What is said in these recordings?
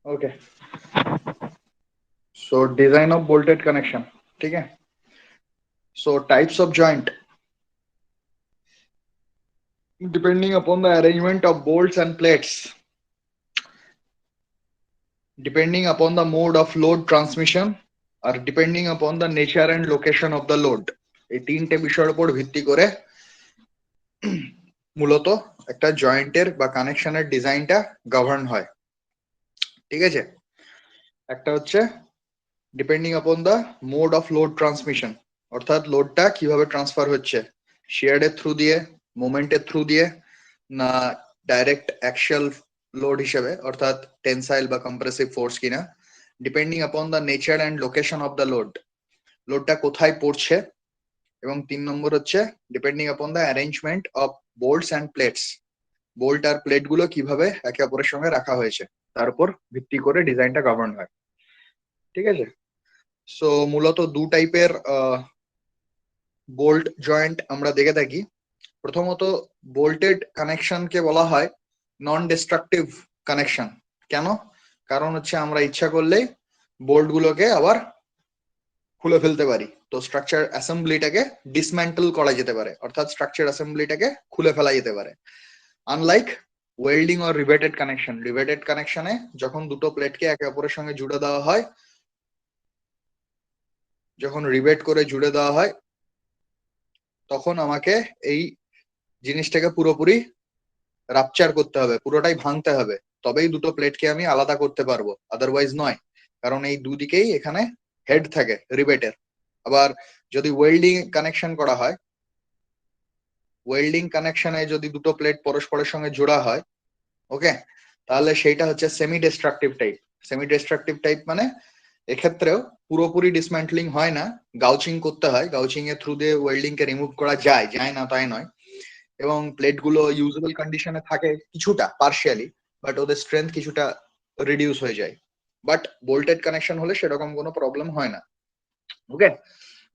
Okay. So design of bolted connection. Okay. So types of joint depending upon the arrangement of bolts and plates, depending upon the mode of load transmission, or depending upon the nature and location of the load. এই তিনটে বিষয়ের উপর ভিত্তি করে মূলত একটা জয়েন্টের বা কানেকশনের ডিজাইনটা গভর্ন হয়। ঠিক আছে, একটা হচ্ছে depending upon the mode of load transmission, অর্থাৎ লোডটা কিভাবে ট্রান্সফার হচ্ছে, শিয়ারের থ্রু দিয়ে, মোমেন্টের থ্রু দিয়ে, না ডাইরেক্ট অ্যাক্সিয়াল লোড হিসেবে অর্থাৎ টেনসাইল বা কম্প্রেসিভ ফোর্স কিনা, depending upon the nature and location of the load, লোডটা কোথায় পড়ছে, এবং 3 নম্বর হচ্ছে depending upon the arrangement of bolts and plates, bolt আর প্লেট গুলো কিভাবে একে অপরের সঙ্গে রাখা হয়েছে তার উপর ভিত্তি করে ডিজাইনটা গভর্ন হয়। ঠিক আছে, সো মূলত দু টাইপের বোল্ট জয়েন্ট আমরা দেখে থাকি। প্রথমত বোল্টেড কানেকশনকে বলা হয় নন ডিস্ট্রাকটিভ কানেকশন। কেন? কারণ হচ্ছে আমরা ইচ্ছা করলেই বোল্ট গুলোকে আবার খুলে ফেলতে পারি, তো স্ট্রাকচার অ্যাসেম্বলিটাকে ডিসম্যান্টল করা যেতে পারে, অর্থাৎ স্ট্রাকচার অ্যাসেম্বলিটাকে খুলে ফেলা যেতে পারে। Unlike welding or riveted connection, riveted কানেকশনে যখন দুটো প্লেটকে একে অপরের সঙ্গে জুড়ে দেওয়া হয়, যখন রিভেট করে জুড়ে দেওয়া হয়, তখন আমাকে এই জিনিসটাকে পুরোপুরি রাপচার করতে হবে, পুরোটাই ভাঙতে হবে, তবেই দুটো প্লেটকে আমি আলাদা করতে পারবো, আদারওয়াইজ নয়। কারণ এই দুদিকেই এখানে হেড থাকে রিবেটের। আবার যদি ওয়েল্ডিং কানেকশন করা হয়, ওয়েল্ডিং কানেকশনে যদি দুটো প্লেট পরস্পরের সঙ্গে জোড়া হয়, ওকে, তাহলে সেইটা হচ্ছে semi destructive type. Semi destructive type মানে এক্ষেত্রেও পুরোপুরি ডিসম্যান্টলিং হয় না, গাউচিং করতে হয়, গাউচিং এর থ্রু দিয়ে ওয়েল্ডিং কে রিমুভ করা যায়, যায় না তাই নয়। এবং প্লেট গুলো ইউজেবল কন্ডিশনে থাকে কিছুটা পার্শিয়ালি, বাট ওদের স্ট্রেংথ কিছুটা রিডিউস হয়ে যায়। বাট বোল্টেড কানেকশন হলে সেরকম কোনো প্রবলেম হয় না। ওকে,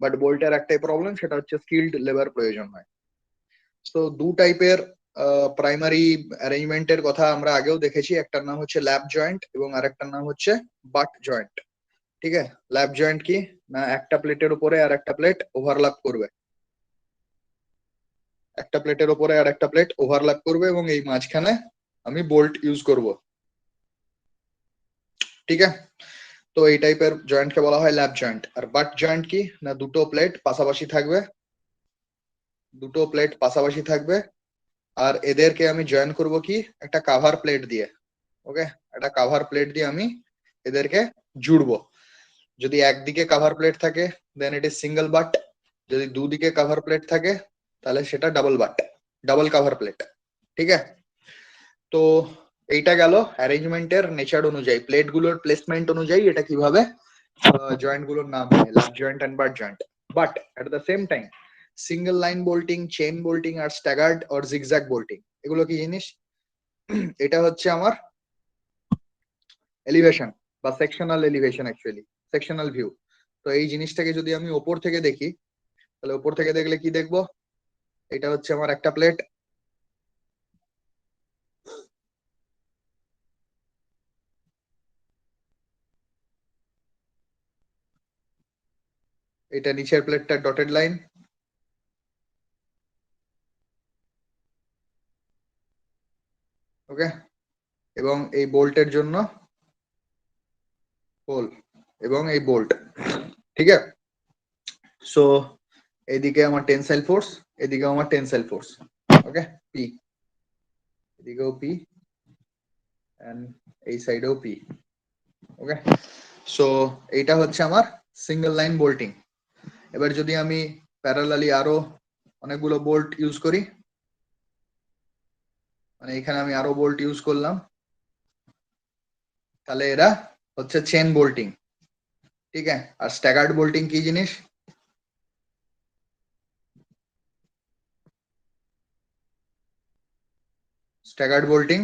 বাট বোল্টের একটাই প্রবলেম, সেটা হচ্ছে স্কিল্ড লেবার প্রয়োজন হয়। তো দু টাইপের প্রাইমারি অ্যারেঞ্জমেন্টের কথা আমরা আগেও দেখেছি, একটার নাম হচ্ছে ল্যাব জয়েন্ট এবং আরেকটার নাম হচ্ছে বাট জয়েন্ট। ঠিক আছে, ল্যাব জয়েন্ট কি না, একটা প্লেটের উপরে আর একটা প্লেট ওভারল্যাপ করবে, একটা প্লেটের উপরে আর একটা প্লেট ওভারল্যাপ করবে এবং এই মাঝখানে আমি বোল্ট ইউজ করব। ঠিক আছে, তো এই টাইপের জয়েন্টকে বলা হয় ল্যাব জয়েন্ট। আর বাট জয়েন্ট কি না, দুটো প্লেট পাশাপাশি থাকবে, দুটো প্লেট পাশাপাশি থাকবে, আর এদেরকে আমি জয়েন করব কি একটা কাভার প্লেট দিয়ে। ওকে, একটা কাভার প্লেট দিয়ে আমি এদেরকে জুড়বো। যদি একদিকে কাভার প্লেট থাকে then it is single butt, যদি দুদিকে কাভার প্লেট থাকে তাহলে সেটা double butt, double cover plate. ঠিক আছে, তো এইটা গেল অ্যারেঞ্জমেন্টের নেচার অনুযায়ী, প্লেট গুলোর প্লেসমেন্ট অনুযায়ী এটা কিভাবে জয়েন্ট গুলোর নাম হয়, lap joint and butt joint. But at the same time single line bolting, chain bolting আর স্ট্যাগার্ড অর জিগজ্যাগ বোল্টিং, এগুলো কি জিনিস? এটা হচ্ছে আমার এলিভেশন বা sectional elevation, actually sectional view. তো এই জিনিসটাকে যদি আমি ওপর থেকে দেখি, তাহলে ওপর থেকে দেখলে কি দেখবো, এটা হচ্ছে আমার একটা প্লেট, এটা নিচের প্লেটটা ডটেড লাইন, ওকে, এবং এই বোল্টের জন্য হোল এবং এই বোল্ট। ঠিক আছে, সো এদিকে আমার টেনসাইল ফোর্স, এদিকে আমার টেনসাইল ফোর্স, ওকে, পি, এদিকেও পি এন্ড এই সাইডেও পি। ওকে, সো এইটা হচ্ছে আমার সিঙ্গেল লাইন বোল্টিং। এবার যদি আমি প্যারালালি আরো অনেকগুলো বোল্ট ইউজ করি, মানে এখানে আমি আরো বোল্ট ইউজ করলাম, তাহলে এরা হচ্ছে চেন বোল্টিং। ঠিক আছে, আর স্ট্যাগার্ড বোল্টিং কি জিনিস? স্ট্যাগার্ড বোল্টিং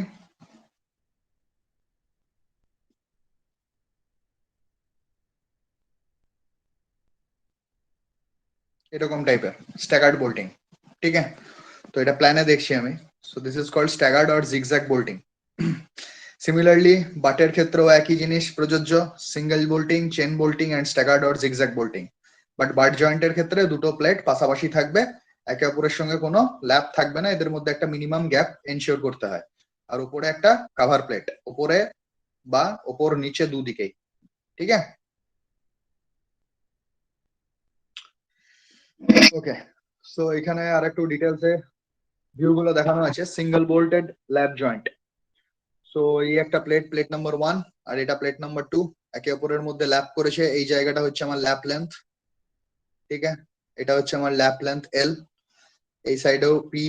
এরকম টাইপের স্ট্যাগার্ড বোল্টিং। ঠিক আছে, তো এটা প্ল্যানে দেখছি আমি। So this is called staggered or zigzag bolting. Similarly বাটের ক্ষেত্রেও একই জিনিস প্রযোজ্য, single bolting, chain bolting and staggered or zigzag bolting. But butt জয়েন্টের ক্ষেত্রে দুটো প্লেট পাশাপাশি থাকবে, একে অপরের সঙ্গে কোনো ল্যাপ থাকবে না, এদের মধ্যে একটা মিনিমাম গ্যাপ এনশিওর করতে হয়। আর উপরে একটা কভার প্লেট, উপরে বা উপর নিচে দুদিকেই, ঠিক আছে। ওকে, সো এখানে আর একটু ডিটেলসে ভিউ গুলো দেখানো আছে। সিঙ্গেল বোল্টেড ল্যাপ জয়েন্ট। সো এই একটা প্লেট, প্লেট নাম্বার 1, আর এটা প্লেট নাম্বার 2, একে অপরের মধ্যে ল্যাপ করেছে। এই জায়গাটা হচ্ছে আমার ল্যাপ লেন্থ, ঠিক আছে। এটা হচ্ছে আমার ল্যাপ লেন্থ এল। এই সাইডেও পি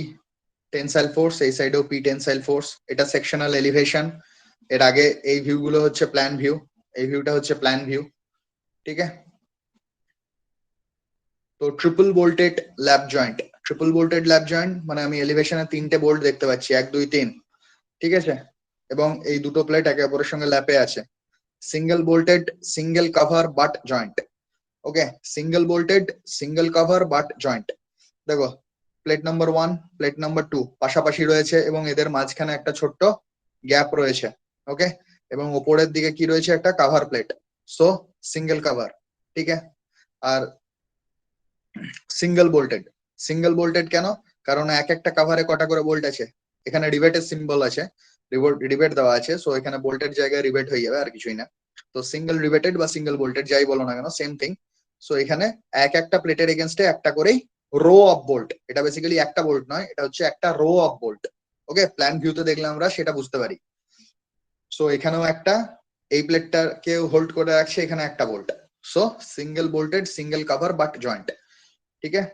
টেনসাইল ফোর্স, এই সাইডেও পি টেনসাইল ফোর্স। এটা সেকশনাল এলিভেশন। এর আগে এই ভিউ গুলো হচ্ছে প্ল্যান ভিউ, এই ভিউটা হচ্ছে প্ল্যান ভিউ, ঠিক আছে। তো ট্রিপল বোল্টেড ল্যাপ জয়েন্ট, ট্রিপল বোল্টেড ল্যাপ জয়েন্ট মানে আমি এলিভেশনে 3টে বোল্ট দেখতে পাচ্ছি, 1 2 3, ঠিক আছে। এবং এই দুটো প্লেট একে অপরের সঙ্গে ল্যাপে আছে। Single bolted single cover butt joint. ওকে, single bolted single cover butt joint. দেখো, প্লেট নাম্বার 1, প্লেট নাম্বার 2 পাশাপাশি রয়েছে এবং এদের মাঝখানে একটা ছোট্ট গ্যাপ রয়েছে। ওকে, এবং উপরের দিকে কি রয়েছে, একটা cover plate. So single cover, ঠিক আছে। আর সিঙ্গেল বোল্টেড, সিঙ্গেল বোল্টেড কেন? কারণ এক একটা কভারে কটা করে বোল্ট আছে, এখানে রিবেটের সিম্বল আছে, রিবেট দেওয়া আছে। সো এখানে বোল্টের জায়গায় রিবেট হয়ে যাবে, আর কিছুই না। তো সিঙ্গেল রিবেটেড বা সিঙ্গেল বোল্টেড যাই বলো না কেন, সেম থিং। সো এখানে এক একটা প্লেটের এগেনস্টে একটা করেই রো অফ বোল্ট। এটা বেসিক্যালি একটা বোল্ট নয়, এটা হচ্ছে একটা row of bolt. Okay, plan ভিউতে দেখলে আমরা সেটা বুঝতে পারি। সো এখানেও একটা, এই প্লেটটাকে হোল্ড করে রাখছে এখানে একটা bolt. So single bolted single cover butt joint, ठीक है।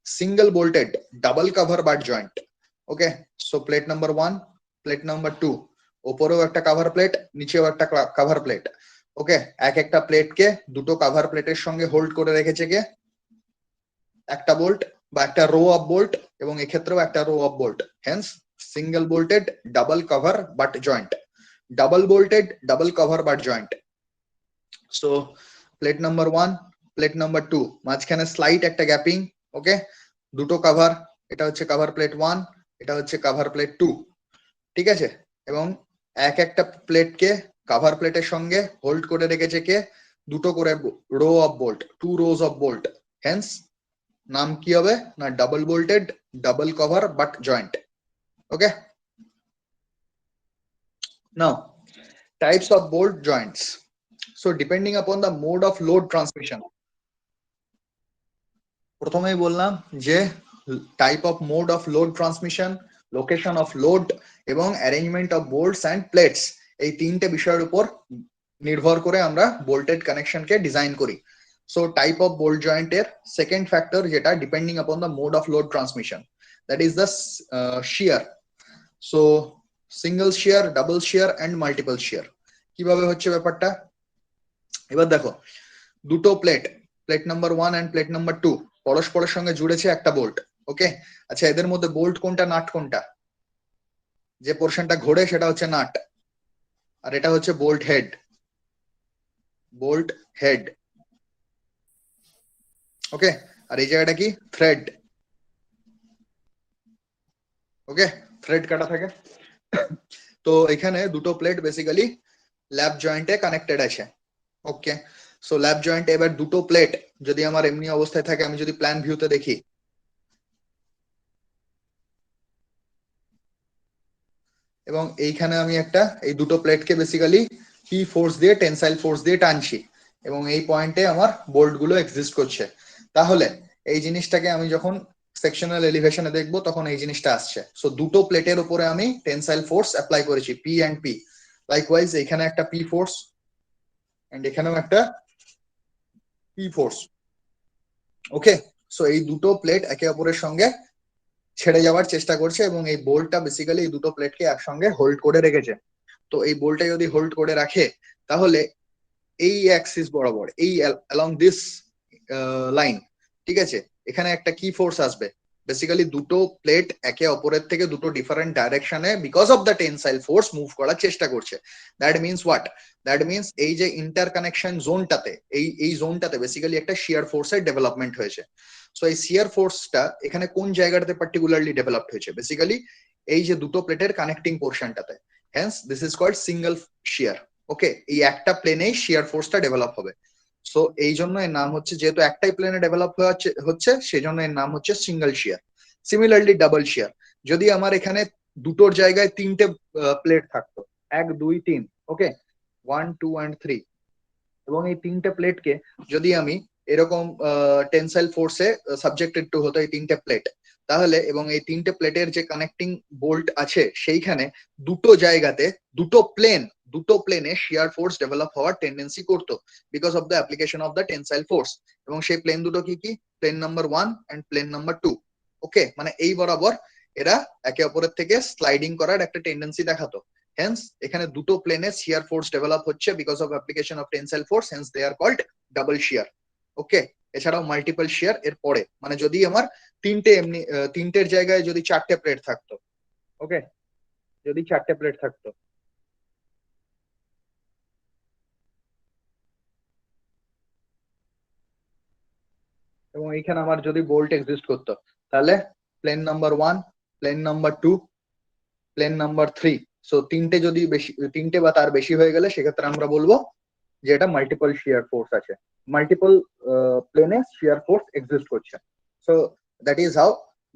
Single bolted double cover butt joint. Okay, so plate number 1, plate number 2, উপরেও একটা কভার প্লেট, নিচেও একটা কভার প্লেট। ওকে, এক একটা প্লেটকে দুটো কভার প্লেটের সঙ্গে হোল্ড করে রেখেছে কে, একটা বোল্ট বা একটা রো অফ বোল্ট, এবং এক্ষেত্রেও একটা row of bolt. Hence single bolted double cover butt joint, double bolted double cover butt joint. So plate number 1, plate number 2, মাঝখানে স্লাইট একটা গ্যাপিং। ওকে, দুটো কভার, এটা হচ্ছে কভার প্লেট 1, এটা হচ্ছে কভার প্লেট 2, ঠিক আছে। এবং এক একটা প্লেটকে কভার প্লেটের সঙ্গে হোল্ড করে রেখেছে কে, দুটো করে row of bolt, 2 rows of bolt. Hence নাম কি হবে না, double bolted double cover butt joint. Okay, now types of bolt joints. So depending upon the mode of load transmission, প্রথমেই বললাম যে type of mode of load transmission, location of load এবং arrangement of bolts and plates, এই তিনটে বিষয়ের উপর নির্ভর করে আমরা বোল্টেড কানেকশনকে ডিজাইন করি। সো টাইপ অফ বোল্ট জয়েন্টের সেকেন্ড ফ্যাক্টর যেটা depending upon the mode of load transmission, that is the shear. So single shear, double shear and multiple shear. কিভাবে হচ্ছে ব্যাপারটা, এবার দেখো, দুটো plate, plate number 1 and plate number 2 পরস্পরের সঙ্গে জুড়েছে একটা বোল্ট। ওকে, আচ্ছা এদের মধ্যে বোল্ট কোনটা, নাট কোনটা? যে পোর্শনটা ঘোরে সেটা হচ্ছে নাট, আর এটা হচ্ছে বোল্ট হেড, বোল্ট হেড। ওকে, আর এই জায়গাটা কি, থ্রেড। ওকে, থ্রেড কাটা থাকে। তো এখানে দুটো প্লেট বেসিক্যালি ল্যাপ জয়েন্টে কানেক্টেড আছে। ওকে, সো ল্যাপ জয়েন্ট, এবার দুটো প্লেট যদি আমার এমনি অবস্থায় থাকে, আমি যদি প্ল্যান ভিউতে দেখি, এবং এইখানে আমি একটা, এই দুটো প্লেটকে বেসিক্যালি পি ফোর্স দিয়ে, টেনসাইল ফোর্স দিয়ে টানছি, এবং এই পয়েন্টে আমার বোল্ট গুলো এক্সিস্ট করছে। তাহলে এই জিনিসটাকে আমি যখন সেকশনাল এলিভেশনে দেখবো তখন এই জিনিসটা আসছে। সো দুটো প্লেটের উপরে আমি টেনসাইল ফোর্স অ্যাপ্লাই করেছি, পি অ্যান্ড পি। লাইকওয়াইজ এখানে একটা পি ফোর্স এন্ড এখানেও একটা পি ফোর্স। ওকে, সো এই দুটো প্লেট একে অপরের সঙ্গে ছেড়ে যাওয়ার চেষ্টা করছে, এবং এই বোল্টটা বেসিক্যালি এই দুটো প্লেটকে একসঙ্গে হোল্ড করে রেখেছে। তো এই বোল্টটা যদি হোল্ড করে রাখে, তাহলে এই অ্যাক্সিস বরাবর, এই অ্যালং দিস লাইন, ঠিক আছে, এখানে একটা কি ফোর্স আসবে। বেসিক্যালি দুটো প্লেট একে অপরের থেকে দুটো ডিফারেন্ট ডাইরেকশনে because of the tensile force move করার চেষ্টা করছে। That means what, that means এই যে ইন্টার কানেকশন জোনটাতে, এই জোনটাতে বেসিক্যালি একটা শিয়ার ফোর্সের ডেভেলপমেন্ট হয়েছে। সো এই শিয়ার ফোর্সটা এখানে কোন জায়গাটাতে পার্টিকুলারলি ডেভেলপড হয়েছে, বেসিক্যালি এই যে দুটো প্লেটের কানেক্টিং পোর্শনটাতে। Hence this is called single shear. Okay, এই একটা প্লেনেই শিয়ার ফোর্সটা ডেভেলপ হবে। সো এই জন্য এর নাম হচ্ছে, যেহেতু একটাই প্লেনে ডেভেলপ হচ্ছে সেই জন্য এর নাম হচ্ছে সিঙ্গেল শিয়ার। সিমিলারলি ডাবল শিয়ার, যদি আমার এখানে দুটোর জায়গায় তিনটে প্লেট থাকতো, 1 2 3, ওকে, 1 2 and 3, এবং এই তিনটে প্লেটকে যদি আমি এরকম টেনসাইল ফোর্সে সাবজেক্টেড টু হতো এই তিনটে প্লেট, তাহলে এবং এই তিনটে প্লেটের যে কানেক্টিং বোল্ট আছে সেইখানে দুটো জায়গাতে দুটো প্লেনে শিয়ার ফোর্স ডেভেলপ হওয়ার টেন্ডেন্সি করতো because of the application of the tensile force. এবং সেই প্লেন দুটো কি কি? Plane number 1 and plane number 2। Okay, মানে এই বরাবর এরা একে অপরের থেকে স্লাইডিং করার একটা টেন্ডেন্সি দেখাতো। হেন্স এখানে দুটো প্লেনে শিয়ার ফোর্স ডেভেলপ হচ্ছে because of application of tensile force, hence they are called double shear. Okay, এছাড়াও মাল্টিপল শিয়ার এর পরে, মানে যদি আমার তিনটের জায়গায় যদি চারটে প্লেট থাকতো, ওকে, যদি চারটে প্লেট থাকতো, এবং এইখানে আমার যদি বোল্ট এক্সিস্ট করতো, তাহলে plane number 1, plane number 2, plane number 3। So তিনটে বা তার বেশি হয়ে গেলে সেক্ষেত্রে আমরা বলবো যে এটা মাল্টিপল শিয়ার ফোর্স আছে, মাল্টিপল প্লেনে শিয়ার ফোর্স এক্সিস্ট করছে। So that is how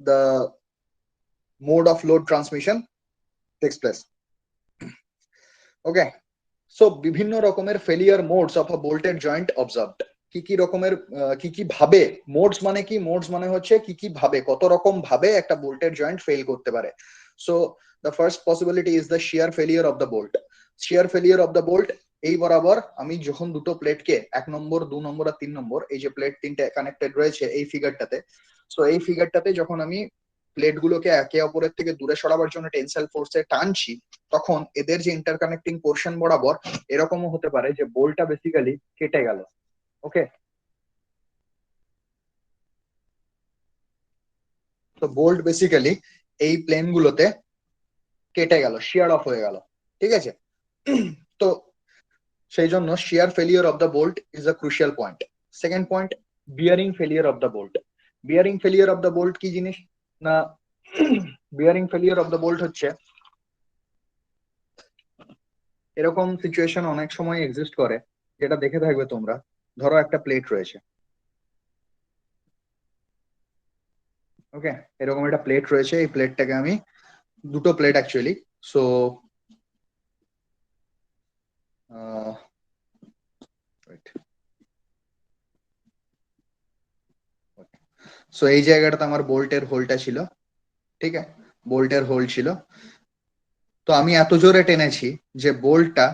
the mode of load transmission takes place. Okay, so বিভিন্ন রকমের failure modes of a bolted joint observed. কি কি রকমের কি কি ভাবে, মোডস মানে কি? মোডস মানে হচ্ছে কি কি ভাবে, কত রকম ভাবে একটা বোল্টেড জয়েন্ট ফেল করতে পারে। So the first possibility is the shear failure of the bolt. Shear failure of the bolt, এই বরাবর আমি যখন দুটো প্লেটকে 1 নম্বর 2 নম্বর আর 3 নম্বর, এই যে প্লেট তিনটে কানেক্টেড রয়েছে এই ফিগারটাতে, সো এই ফিগারটাতে যখন আমি প্লেট গুলোকে একে অপরের থেকে দূরে সরাবার জন্য টেনসাইল ফোর্সে টানছি, তখন এদের যে ইন্টারকানেক্টিং পোর্শন বরাবর এরকমও হতে পারে যে বোল্টটা বেসিক্যালি কেটে গেল। ওকে, তো বোল্ট বেসিক্যালি এই প্লেন গুলোতে কেটে গেল, শিয়ার অফ হয়ে গেল। ঠিক আছে, তো সেই জন্য shear failure of the bolt is a crucial point. Second point, bearing failure of the bolt. Bearing failure of the bolt কি জিনিস না, bearing failure of the bolt হচ্ছে এরকম সিচুয়েশন অনেক সময় এক্সিস্ট করে, যেটা দেখে থাকবে তোমরা। ধরো একটা প্লেট রয়েছে, ওকে, এরকম একটা প্লেট রয়েছে, এই প্লেটটাকে আমি, দুটো প্লেট অ্যাকচুয়ালি, সো সো এই জায়গাটাতে আমার বোল্টের হোলটা ছিল, ঠিক আছে, বোল্টের হোল ছিল। তো আমি এত জোরে টেনেছি যে বোল্টটা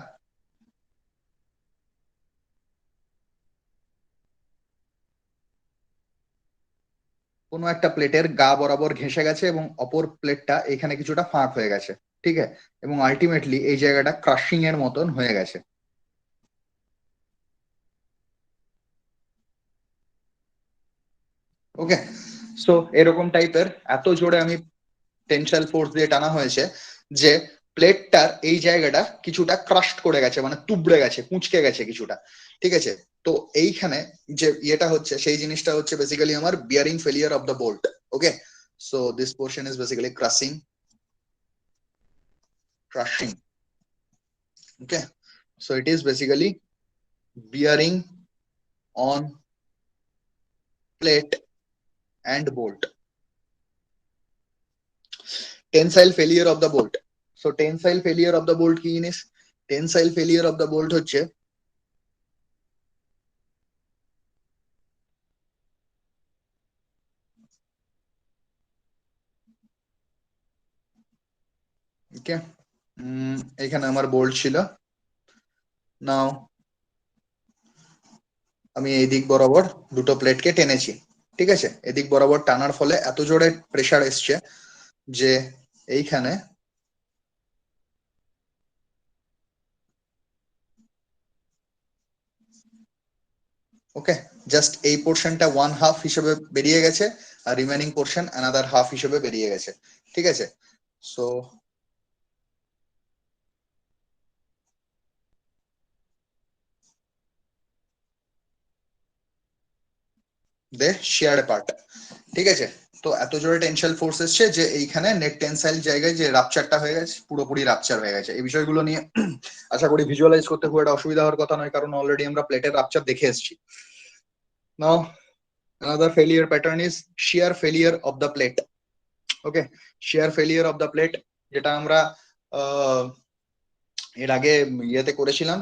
কোনো একটা প্লেটের গা বরাবর ঘেঁষে গেছে এবং অপর প্লেটটা এখানে কিছুটা ফাঁক হয়ে গেছে। ঠিক আছে, এবং আলটিমেটলি এই জায়গাটা ক্রাশিং এর মতন হয়ে গেছে। ওকে, সো এরকম টাইপের এত জোরে আমি টেনসাইল ফোর্স দিয়ে টানা হয়েছে যে প্লেটটার এই জায়গাটা কিছুটা ক্রাশড করে গেছে, মানে তুবড়ে গেছে, কুঁচকে গেছে কিছুটা। ঠিক আছে, তো এইখানে যে ইয়েটা হচ্ছে সেই জিনিসটা হচ্ছে বেসিক্যালি আমার bearing failure of the bolt. Okay, so this portion is basically crushing. Okay, so it is basically bearing on plate and bolt. Tensile failure of the bolt. So tensile failure of the bolt কি জিনিস? Tensile failure of the bolt হচ্ছে ওকে, এখানে আমার bolt ছিল, নাও আমি এই দিক বরাবর দুটো প্লেটকে টেনেছি। ঠিক আছে, এদিক বরাবর টানার ফলে এত জোরে প্রেসার এসছে যে এইখানে, ওকে, জাস্ট এই পোর্শনটা 1/2 হিসেবে বেরিয়ে গেছে, আর রিমেনিং পোর্শন অ্যানাদার হাফ হিসেবে বেরিয়ে গেছে। ঠিক আছে, সো দে শেয়ার্ড পার্ট। ঠিক আছে, তো এত জোরে টেনসাইল ফোর্স এসছে যে এইখানে নেট টেনসাইল জায়গায় যে রাপচারটা হয়ে গেছে, পুরোপুরি রাপচার হয়ে গেছে। এই বিষয়গুলো নিয়ে আশা করি ভিজুয়ালাইজ করতে খুব একটা অসুবিধা হওয়ার কথা নয়, কারণ অলরেডি আমরা প্লেটের রাপচার দেখে এসেছি। নাও another failure pattern is shear failure of the plate. Okay, shear failure of the plate, যেটা আমরা এর আগে ইয়েতে করেছিলাম,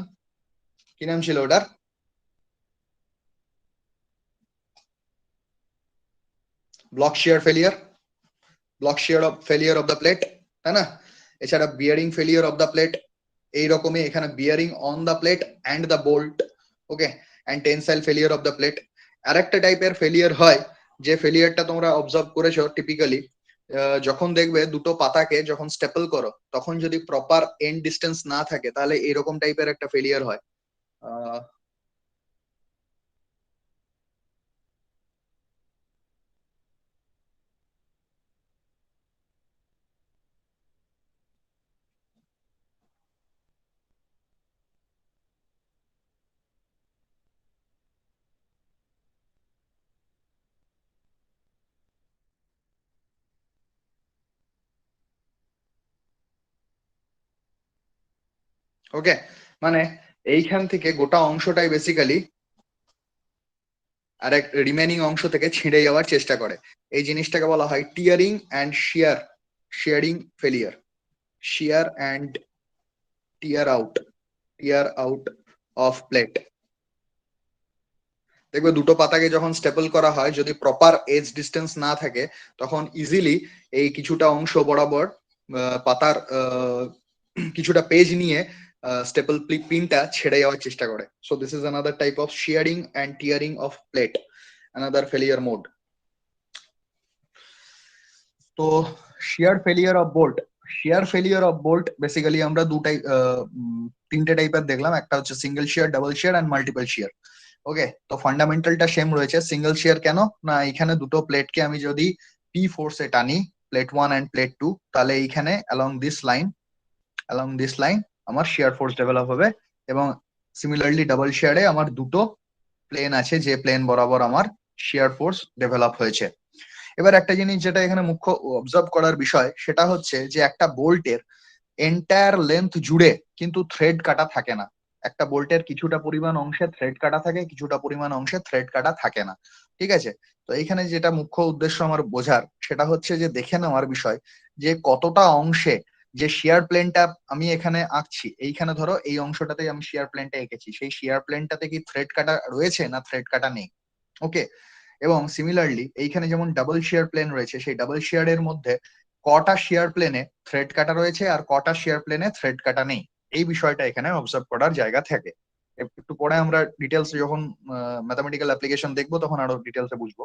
কি নাম ছিল ওটার, block shear failure, block shear of failure of the plate, তাই না? এছাড়া bearing failure of the plate, এইরকমই এখানে bearing on the plate and the bolt, okay, and tensile failure of the plate. আরেকটা টাইপের ফেলিয়ার হয়, যে ফেলিয়ারটা তোমরা অবজার্ভ করেছো টিপিক্যালি, যখন দেখবে দুটো পাতাকে যখন স্টেপল করো তখন যদি প্রপার এন্ড ডিস্টেন্স না থাকে তাহলে এরকম টাইপের একটা ফেলিয়ার হয়। ওকে, মানে এইখান থেকে গোটা অংশটাই বেসিক্যালি আর এক রিমেনিং অংশ থেকে ছিঁড়ে যাওয়ার চেষ্টা করে। এই জিনিসটাকে বলা হয় tearing and shear, shearing failure, shear and tear out, tear out of plate. দেখবে দুটো পাতাকে যখন স্টেপল করা হয়, যদি প্রপার এজ ডিস্টেন্স না থাকে তখন ইজিলি এই কিছুটা অংশ বরাবর পাতার কিছুটা পেজ নিয়ে স্টেপল পিনটা ছেড়ে যাওয়ার চেষ্টা করে। So this is another type of shearing and tearing of plate, another failure mode. তো shear failure of bolt, shear failure of bolt basically আমরা তিনটে টাইপের দেখলাম, একটা হচ্ছে single shear, double shear and multiple shear. Okay, তো ফান্ডামেন্টালটা same রয়েছে। সিঙ্গেল শিয়ার কেন না, এখানে দুটো প্লেটকে আমি যদি পি ফোর্সে টানি, প্লেট 1 এন্ড প্লেট 2, তাহলে এইখানে along this line, along this line আমার শিয়ার ফোর্স ডেভেলপ হবে। এবং সিমিলারলি ডাবল শিয়ারে আমার দুটো প্লেন আছে, যে প্লেন বরাবর আমার শিয়ার ফোর্স ডেভেলপ হয়েছে। এবার একটা জিনিস যেটা এখানে মুখ্য অবজার্ভ করার বিষয়, সেটা হচ্ছে যে একটা বোল্টের এন্টায়ার লেন্থ জুড়ে কিন্তু থ্রেড কাটা থাকে না। একটা বোল্টের কিছুটা পরিমাণ অংশে থ্রেড কাটা থাকে, কিছুটা পরিমাণ অংশে থ্রেড কাটা থাকে না, ঠিক আছে? তো এইখানে যেটা মুখ্য উদ্দেশ্য আমার বোঝার, সেটা হচ্ছে যে দেখে নেওয়ার বিষয় যে কতটা অংশে যে শিয়ার প্লেনটা আমি এখানে আঁকছি, এইখানে ধরো এই অংশটাতে আমি শিয়ার প্লেনটা এঁকেছি, সেই শিয়ার প্লেনটাতে কি থ্রেড কাটা রয়েছে না থ্রেড কাটা নেই। ওকে, এবং সিমিলারলি এইখানে যেমন ডাবল শেয়ার প্লেন রয়েছে, সেই ডাবল শেয়ারের মধ্যে কটা শেয়ার প্লেনে থ্রেড কাটা রয়েছে আর কটা শেয়ার প্লেনে থ্রেড কাটা নেই, এই বিষয়টা এখানে অবজার্ভ করার জায়গা থাকে। একটু পরে আমরা ডিটেলস যখন ম্যাথমেটিক্যাল অ্যাপ্লিকেশন দেখবো তখন আরো ডিটেলসে বুঝবো।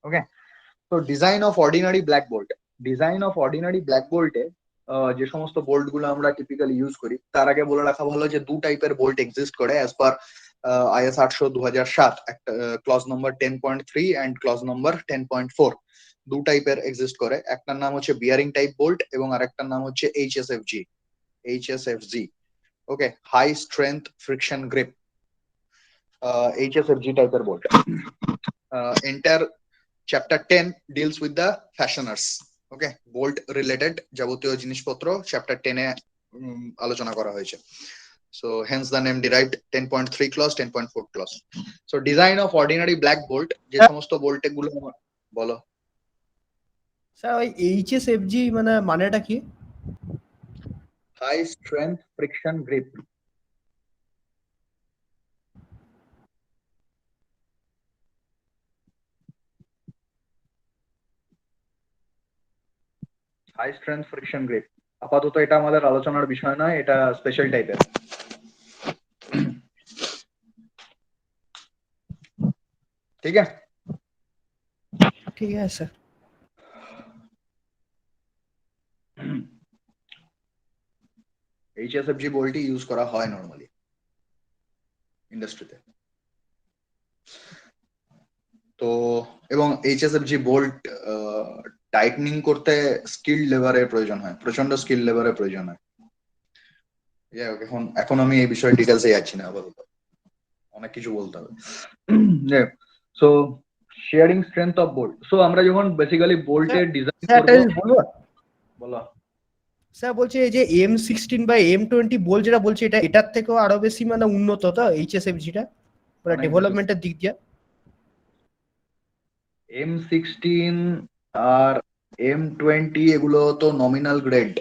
ওকে, তো design of ordinary black bolt, design of ordinary black বোল্টে যে সমস্ত বোল্ট গুলো আমরা টিপিক্যালি ইউজ করি, তার আগে বলে রাখা ভালো যে দু টাইপের বোল্ট এক্সিস্ট করে অ্যাজ পার আইএস 800/2007, একটা ক্লজ নম্বর 10.3 অ্যান্ড ক্লজ নম্বর 10.4, দু টাইপের এক্সিস্ট করে। একটার নাম হচ্ছে বিয়ারিং টাইপ বোল্ট এবং আরেকটার নাম হচ্ছে HSFG, HSFG. Okay, high strength friction grip, HSFG টাইপের bolt. Entire chapter 10 deals with the fasteners. Okay, bolt related যাবতীয় জিনিসপত্র চ্যাপ্টার 10 এ আলোচনা করা হয়েছে। So hence the name derived 10.3 clause, 10.4 clause. So design of ordinary black bolt, যে সমস্ত bolt গুলো বলো স্যার, ওই এইচএসএফজি মানেটা কি? High strength friction grip. High strength friction grip, আপাতত এটা আমাদের আলোচনার বিষয় নয়, এটা স্পেশাল টাইপের। ঠিক আছে, ঠিক আছে স্যার। এইচএসএফজি বোল্টই ইউজ করা হয় নরমালি ইন্ডাস্ট্রিতে। তো এবং এইচএসএফজি বোল্ট টাইটনিং করতে স্কিল লেবারের প্রয়োজন হয়, প্রচন্ড স্কিল লেবারের প্রয়োজন হয়। এখন এখন আমি এই বিষয়ে ডিটেলসে যাচ্ছি না আপাতত। অনেক কিছু বলতে হবে। So shearing strength of bolt, so আমরা যখন বেসিক্যালি বোল্টের ডিজাইন স্যার একটা করব। জিনিস বলবো? বলো। স্যার বলছে এই যে M16 বা M20 বোল যেটা বলছে, এটার থেকেও আরো বেশি মানে উন্নত তো HSFG-টা মানে অনেক বেশি। ডেভেলপমেন্টের দিক দিয়ে? M16 আর M20 এগুলো তো নমিনাল গ্রেড,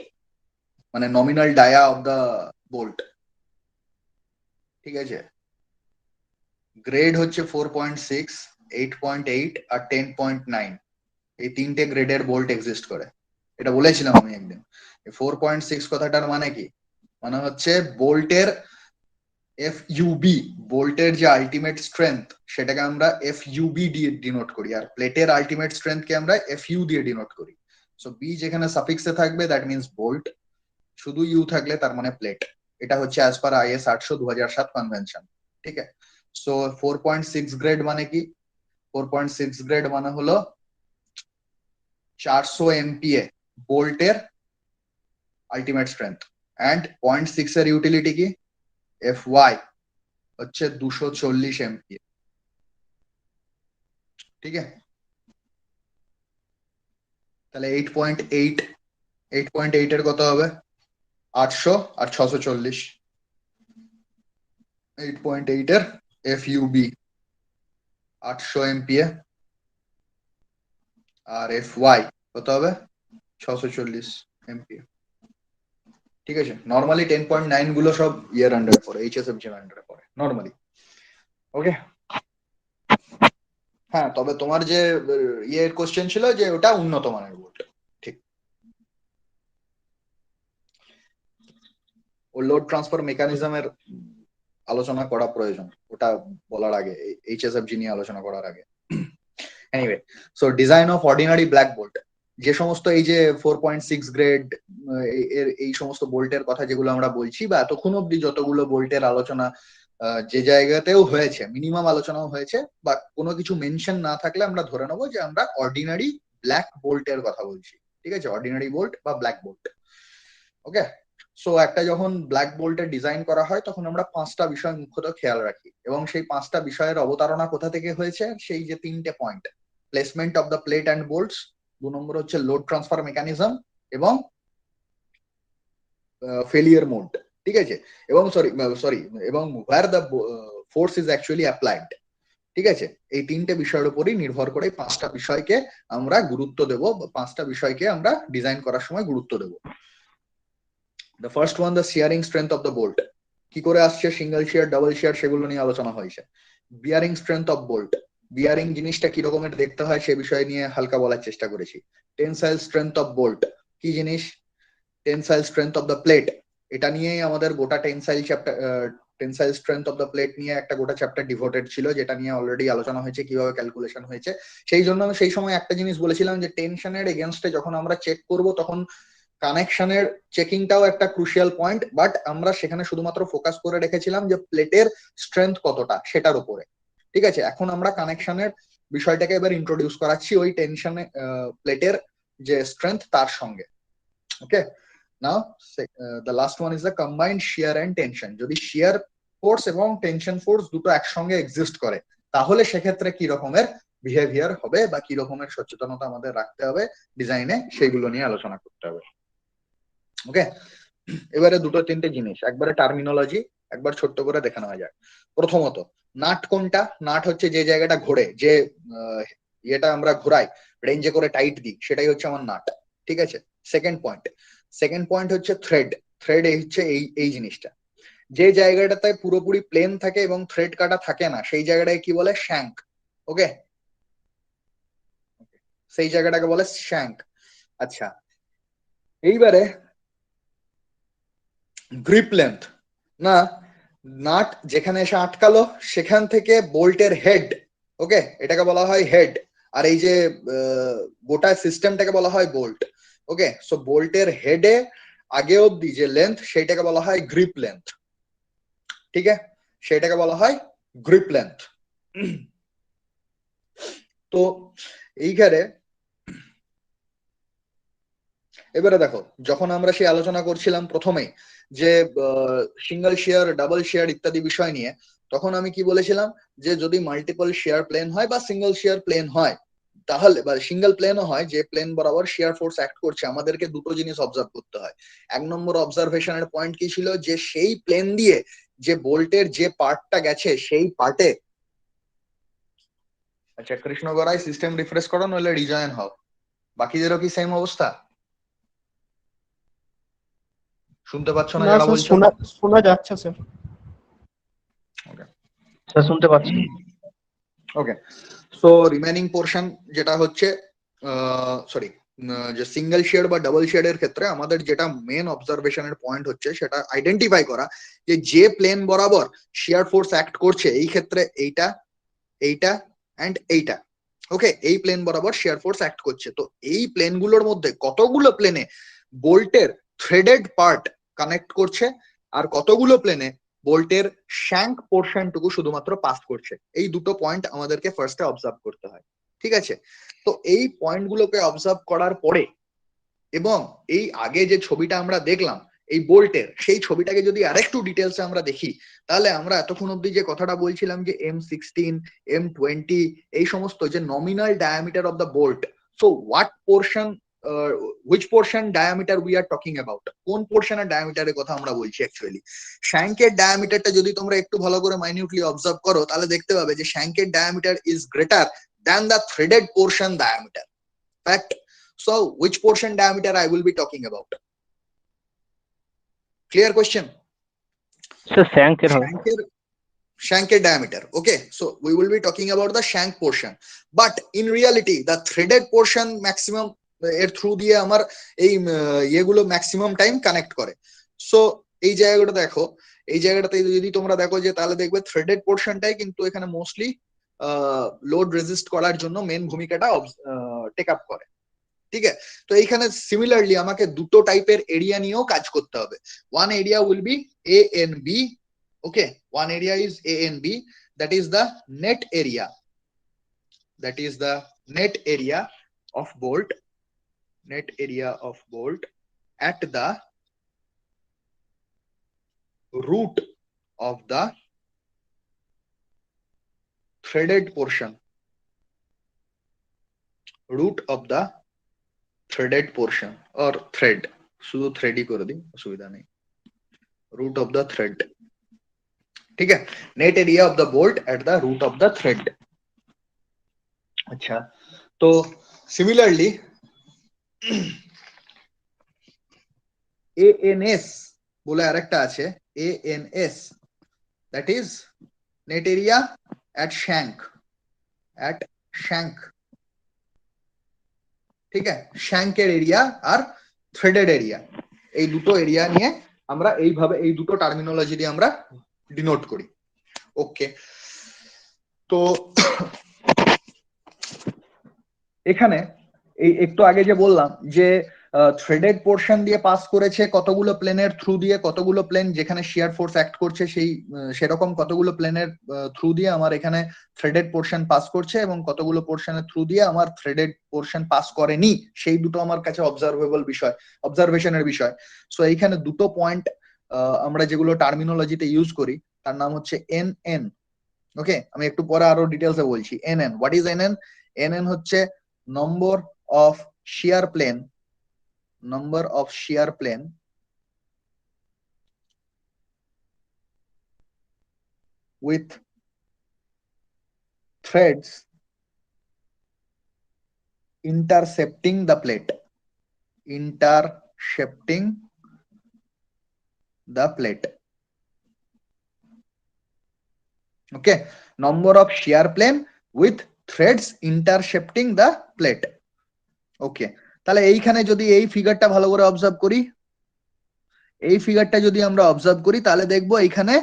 মানে nominal dia of the bolt, ঠিক আছে। গ্রেড হচ্ছে 4.6, 8.8 আর 10.9, এই তিনটে গ্রেডের বোল্ট এক্সিস্ট করে। এটা বলেছিলাম আমি একদিন। 4.6 কথাটার মানে কি, মানে হচ্ছে বোল্টের FUB, বোল্টের যে আলটিমেট স্ট্রেংথ সেটাকে আমরা FUB দিয়ে ডিনোট করি, আর প্লেটের আলটিমেট স্ট্রেংথকে আমরা FU দিয়ে ডিনোট করি। সো বি যেখানে সাফিক্সে থাকবে দ্যাট মিনস বোল্ট, শুধু ইউ থাকলে তার মানে প্লেট। এটা হচ্ছে অ্যাজ পার IS 800 2007 কনভেনশন, ঠিক আছে। সো 4.6 গ্রেড মানে কি, 4.6 গ্রেড মানে হলো 400 MPa বোল্টের আলটিমেট স্ট্রেংথ, অ্যান্ড 0.6 এর ইউটিলিটি কি, FY হচ্ছে 240 MPa, ঠিক আছে। তাহলে 8.8, 8.8 এর কত হবে, 800 আর 640, 8.8 এর FUB 800 MPa আর FY কত হবে, 640 MPa, ঠিক আছে। নর্মালি 10.9 গুলো সব ইয়ার আন্ডারে পড়ে, HSFG আন্ডারে পড়ে নর্মালি, ওকে। হ্যাঁ, তবে তোমার যে ইয়ের কোশ্চেন ছিল যে ওটা উন্নত মানের বোল্ট, ঠিক। ও লোড ট্রান্সফার মেকানিজমের আলোচনা করা প্রয়োজন, ওটা বলার আগে, HSFG নিয়ে আলোচনা করার আগে। Anyway, so design of ordinary black bolt, যে সমস্ত এই যে 4.6 গ্রেড এর এই সমস্ত বোল্টের কথা যেগুলো আমরা বলছি, বা এতক্ষণ অব্দি যতগুলো বোল্টের আলোচনা যে জায়গাতেও হয়েছে, মিনিমাম আলোচনাও হয়েছে, বা কোনো কিছু মেনশন না থাকলে আমরা ধরে নেবো যে আমরা অর্ডিনারি ব্ল্যাক বোল্টের কথা বলছি, ঠিক আছে, অর্ডিনারি বোল্ট বা ব্ল্যাক বোল্ট, ওকে। সো একটা যখন ব্ল্যাক বোল্টের ডিজাইন করা হয় তখন আমরা 5টা বিষয় মুখ্যত খেয়াল রাখি, এবং সেই 5টা বিষয়ের অবতারণা কোথা থেকে হয়েছে, সেই যে 3টে point, placement of the plate and bolts, 2 number হচ্ছে লোড ট্রান্সফার মেকানিজম, এবং ফেলিয়ার মোড, ঠিক আছে, এবং সরি এবং where the force is actually applied, ঠিক আছে। এই 3টে বিষয়ের উপরই নির্ভর করে 5টা বিষয়কে আমরা গুরুত্ব দেব, 5টা বিষয়কে আমরা ডিজাইন করার সময় গুরুত্ব দেব। The first one, the shearing strength of the bolt, কি করে আসছে, সিঙ্গেল শিয়ার, ডাবল শিয়ার, সেগুলো নিয়ে আলোচনা হয়েছে। Bearing strength of bolt, bearing জিনিসটা কি রকমের দেখতে হয় সে বিষয় নিয়ে হালকা বলার চেষ্টা করেছি। টেনসাইল স্ট্রেংথ অফ বোল্ট কি জিনিস, tensile strength of the plate, এটা নিয়েই আমাদের গোটা tensile chapter, tensile strength of the plate নিয়ে একটা গোটা চ্যাপ্টার ডিভোটেড ছিল, যেটা নিয়ে অলরেডি আলোচনা হয়েছে কিভাবে ক্যালকুলেশন হয়েছে। সেই জন্য আমি সেই সময় একটা জিনিস বলেছিলাম যে টেনশনের এগেনস্টে যখন আমরা চেক করব তখন কানেকশনের চেকিংটাও একটা ক্রুশিয়াল পয়েন্ট, বাট আমরা সেখানে শুধুমাত্র ফোকাস করে রেখেছিলাম যে প্লেটের স্ট্রেংথ কতটা সেটার উপরে, ঠিক আছে। এখন আমরা কানেকশনের বিষয়টাকে এবার ইন্ট্রোডিউস করাচ্ছি ওই টেনশনে, প্লেটের যে স্ট্রেংথ তার সঙ্গে, okay. Now the last one is the combined shear and tension, যদি শিয়ার ফোর্স এবং টেনশন ফোর্স দুটো একসঙ্গে এক্সিস্ট করে তাহলে সেক্ষেত্রে কি রকমের বিহেভিয়ার হবে বা কি রকমের সচেতনতা আমাদের রাখতে হবে ডিজাইনে, সেইগুলো নিয়ে আলোচনা করতে হবে, ওকে। এবারে 2-3টে জিনিস একবারে টার্মিনোলজি একবার ছোট্ট করে দেখে নেওয়া যায়। প্রথমত, নাট কোনটা, নাট হচ্ছে যে জায়গাটা ঘোরে, যে ইয়েটা আমরা ঘোরাই রেঞ্জে করে টাইট দিই, সেটাই হচ্ছে আমার নাট, ঠিক আছে। সেকেন্ড পয়েন্ট হচ্ছে থ্রেড, থ্রেড হচ্ছে এই জিনিসটা, যে জায়গাটাতে পুরোপুরি প্লেন থাকে এবং থ্রেড কাটা থাকে না সেই জায়গাটাকে কি বলে, শ্যাঙ্ক, ওকে, সেই জায়গাটাকে বলে শ্যাঙ্ক। আচ্ছা, এইবারে গ্রিপ লেন্থ, না, নাট যেখানে এসে আটকালো সেখান থেকে বোল্টের হেড, ওকে, এটাকে বলা হয় হেড, আর এই যে গোটা সিস্টেমটাকে বলা হয় বোল্ট, ওকে। সো বোল্টের হেডে আগে অব্দি যে লেন্থ সেইটাকে বলা হয় গ্রিপ লেন্থ, ঠিক আছে, সেটাকে বলা হয় গ্রিপ লেন্থ। তো এইখানে এবারে দেখো, যখন আমরা সেই আলোচনা করছিলাম প্রথমেই যে সিঙ্গেল শেয়ার, ডাবল শেয়ার ইত্যাদি বিষয় নিয়ে, তখন আমি কি বলেছিলাম যে যদি মাল্টিপল শেয়ার প্লেন হয় বা সিঙ্গেল শেয়ার প্লেন হয়, তাহলে বা সিঙ্গেল প্লেনও হয়, যে প্লেন বরাবর শেয়ার ফোর্স অ্যাক্ট করছে, আমাদেরকে দুটো জিনিস অবজার্ভ করতে হয়। এক নম্বর অবজারভেশনের পয়েন্ট কি ছিল, যে সেই প্লেন দিয়ে যে বোল্টের যে পার্টটা গেছে সেই পার্টে, আচ্ছা কৃষ্ণ গড়াই সিস্টেম রিফ্রেশ করো নইলে রিজয়েন হও। বাকিদেরও কি সেম অবস্থা? শুনতে পাচ্ছ না না যারা স্যার, বলছো? শোনা যাচ্ছে স্যার। ওকে স্যার শুনতে পাচ্ছি। ওকে, সো রিমেনিং পোর্শন যেটা হচ্ছে সরি, যে সিঙ্গেল শেয়ার বা ডাবল শেয়ারের ক্ষেত্রে আমাদের যেটা মেন অবজারভেশনের পয়েন্ট হচ্ছে সেটা আইডেন্টিফাই করা যে যে প্লেন বরাবর শেয়ার ফোর্স অ্যাক্ট করছে, এই ক্ষেত্রে এইটা, এইটা এন্ড এইটা, ওকে, এই প্লেন বরাবর শেয়ার ফোর্স অ্যাক্ট করছে। তো এই প্লেনগুলোর মধ্যে কতগুলো প্লেনে বোল্টের থ্রেডেড পার্ট কানেক্ট করছে আর কতগুলো প্লেনে বোল্টের শ্যাঙ্ক পোর্শনটুকু শুধুমাত্র পাস করছে, এই দুটো পয়েন্ট আমাদেরকে ফার্স্টে অবজার্ভ করতে হয়। ঠিক আছে, তো এই পয়েন্টগুলোকে অবজার্ভ করার পরে এবং এই আগে যে ছবিটা আমরা দেখলাম এই বোল্টের, সেই ছবিটাকে যদি আরেকটু ডিটেলসে আমরা দেখি, তাহলে আমরা এতক্ষণ অব্দি যে কথাটা বলছিলাম যে M16, M20 এই সমস্ত যে nominal diameter of the bolt, so what portion, which portion diameter we are talking about, কোন পোর্শনের ডায়ামিটারের কথা আমরা বলছি অ্যাকচুয়ালি। শ্যাঙ্কের ডায়ামিটারটা যদি তোমরা একটু ভালো করে মাইনিউটলি অবজার্ভ করো, তাহলে দেখতে পাবে যে শ্যাঙ্কের diameter is greater than the threaded portion diameter. Fact. So which portion diameter I will be talking about? Clear question? Sir শ্যাঙ্কের হবে। Shank diameter. Okay, so we will be talking about the shank portion, but in reality the threaded portion maximum এর through দিয়ে আমার এই ইয়েগুলো maximum time connect করে। So এই জায়গাটা দেখো, এই জায়গাটাতে যদি তোমরা দেখো যে তাহলে দেখবে থ্রেডেড পোর্শনটাই কিন্তু এখানে মোস্টলি লোড রেজিস্ট করার জন্য মেন ভূমিকাটা টেক আপ করে। ঠিক আছে, তো এইখানে সিমিলারলি আমাকে দুটো টাইপের এরিয়া নিয়েও কাজ করতে হবে। One area will be A N B, okay, one area is A and B, that is the net area, that is the net area of bolt, net area of bolt at the root of the threaded portion, root of the threaded portion or thread, শুধু থ্রেডই করে দিই, অসুবিধা নেই, root of the thread। ठीक है, net area of the bolt at the root of the thread। अच्छा, तो similarly ANS বলে আরেকটা আছে, ANS, that is net area at shank, at shank। ঠিক আছে, শ্যাঙ্কের এরিয়া আর থ্রেডেড এরিয়া, এই দুটো এরিয়া নিয়ে আমরা এইভাবে এই দুটো টার্মিনোলজি দিয়ে আমরা ডিনোট করি। ওকে, তো এখানে এই একটু আগে যে বললাম যে থ্রেডেড পোর্শন দিয়ে পাস করেছে কতগুলো প্লেনের থ্রু দিয়ে, কতগুলো প্লেন যেখানে শিয়ার ফোর্স অ্যাক্ট করছে সেই সেরকম কতগুলো প্লেনের থ্রু দিয়ে আমার এখানে থ্রেডেড পোর্শন পাস করছে এবং কতগুলো পোর্শনের থ্রু দিয়ে আমার থ্রেডেড পোর্শন পাস করেনি, সেই দুটো আমার কাছে অবজারভেবল বিষয়, অবজারভেশনের বিষয়। সো এইখানে দুটো পয়েন্ট আমরা যেগুলো টার্মিনোলজিতে ইউজ করি তার নাম হচ্ছে NN। ওকে, আমি একটু পরে আরো ডিটেলসে বলছি। NN, what is NN? NN হচ্ছে number of shear plane, number of shear plane with threads intercepting the plate, intercepting the plate। Okay, number of shear plane with threads intercepting the plate। ওকে, তাহলে এইখানে যদি এই ফিগারটা ভালো করে observe করি, এই ফিগারটা যদি আমরা অবজার্ভ করি তাহলে দেখবো এইখানে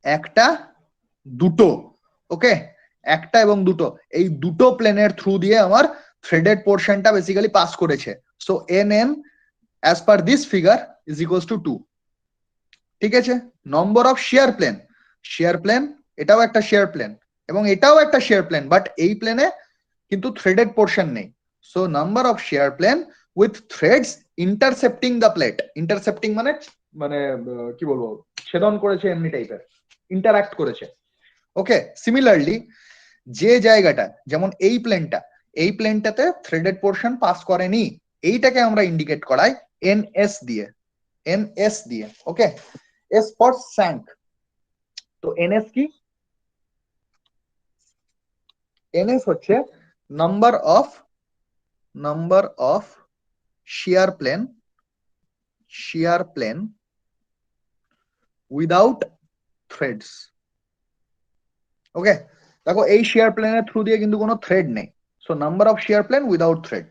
একটা, দুটো, ওকে, একটা এবং দুটো, এই দুটো প্লেনের থ্রু দিয়ে আমার থ্রেডেড পোর্শনটা বেসিক্যালি পাস করেছে। So NN as per this figure is equals to 2। ঠিক আছে, number of shear plane, shear plane এটাও একটা শেয়ার প্লেন এবং এটাও একটা শেয়ার প্লেন, বাট এই প্লেনে কিন্তু থ্রেডেড পোর্শন নেই। So number of shear plane with threads intercepting the plate, intercepting মানে মানে কি বলবো, ছেদন করেছে এমনি টাইপের, ইন্টারঅ্যাক্ট করেছে। ওকে, সিমিলারলি যে জায়গাটা যেমন এই প্লেনটাতে থ্রেডেড পোর্শন পাস করেনি, এইটাকে আমরা ইন্ডিকেট করাই এনএস দিয়ে, ওকে। S for shank. তো এনএস কি? এনএস হচ্ছে number of shear plane without threads. Okay, দেখো এই শেয়ার প্লেনের থ্রু দিয়ে কিন্তু কোনো থ্রেড নেই, so number of shear plane without thread,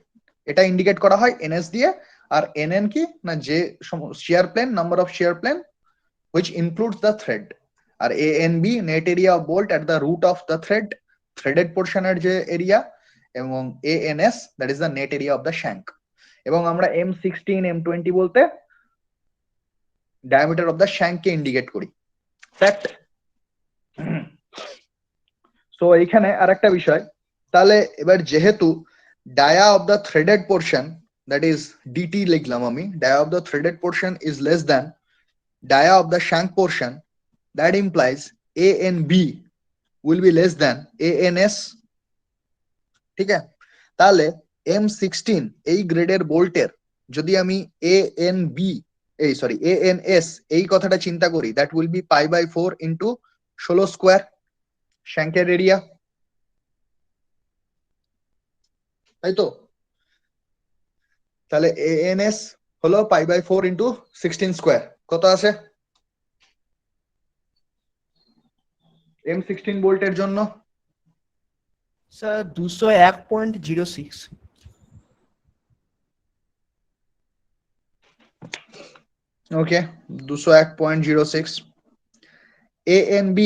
এটা ইন্ডিকেট করা হয় এনএস দিয়ে। আর এনএন কি না, যে shear plane, number of shear plane which includes the thread। আর ANB net area of bolt at the root of the threaded পোর্শনের যে এরিয়া, এবং ANS that is the net area of the shank. এবং আমরা M16 M20 বলতে diameter of the শ্যাঙ্ককে indicate করি। Fact. So এইখানে আর একটা বিষয়, তাহলে এবার যেহেতু dia of the threaded portion that is DT লিখলাম আমি, dia of the threaded portion is less than dia of the shank portion, that implies ANB will be less than ANS। ঠিক আছে, তাহলে M16 এই গ্রেডের বোল্টের যদি আমি ANS এই কথাটা চিন্তা করি, that will be pi/4 into 16 square শ্যাঙ্কের এরিয়া, তাই তো? তাহলে ANS হলো pi/4 into 16 স্কোয়ার, কত আছে M16 বোল্টের জন্য? Sir 201.06। Okay, 201.06। ANB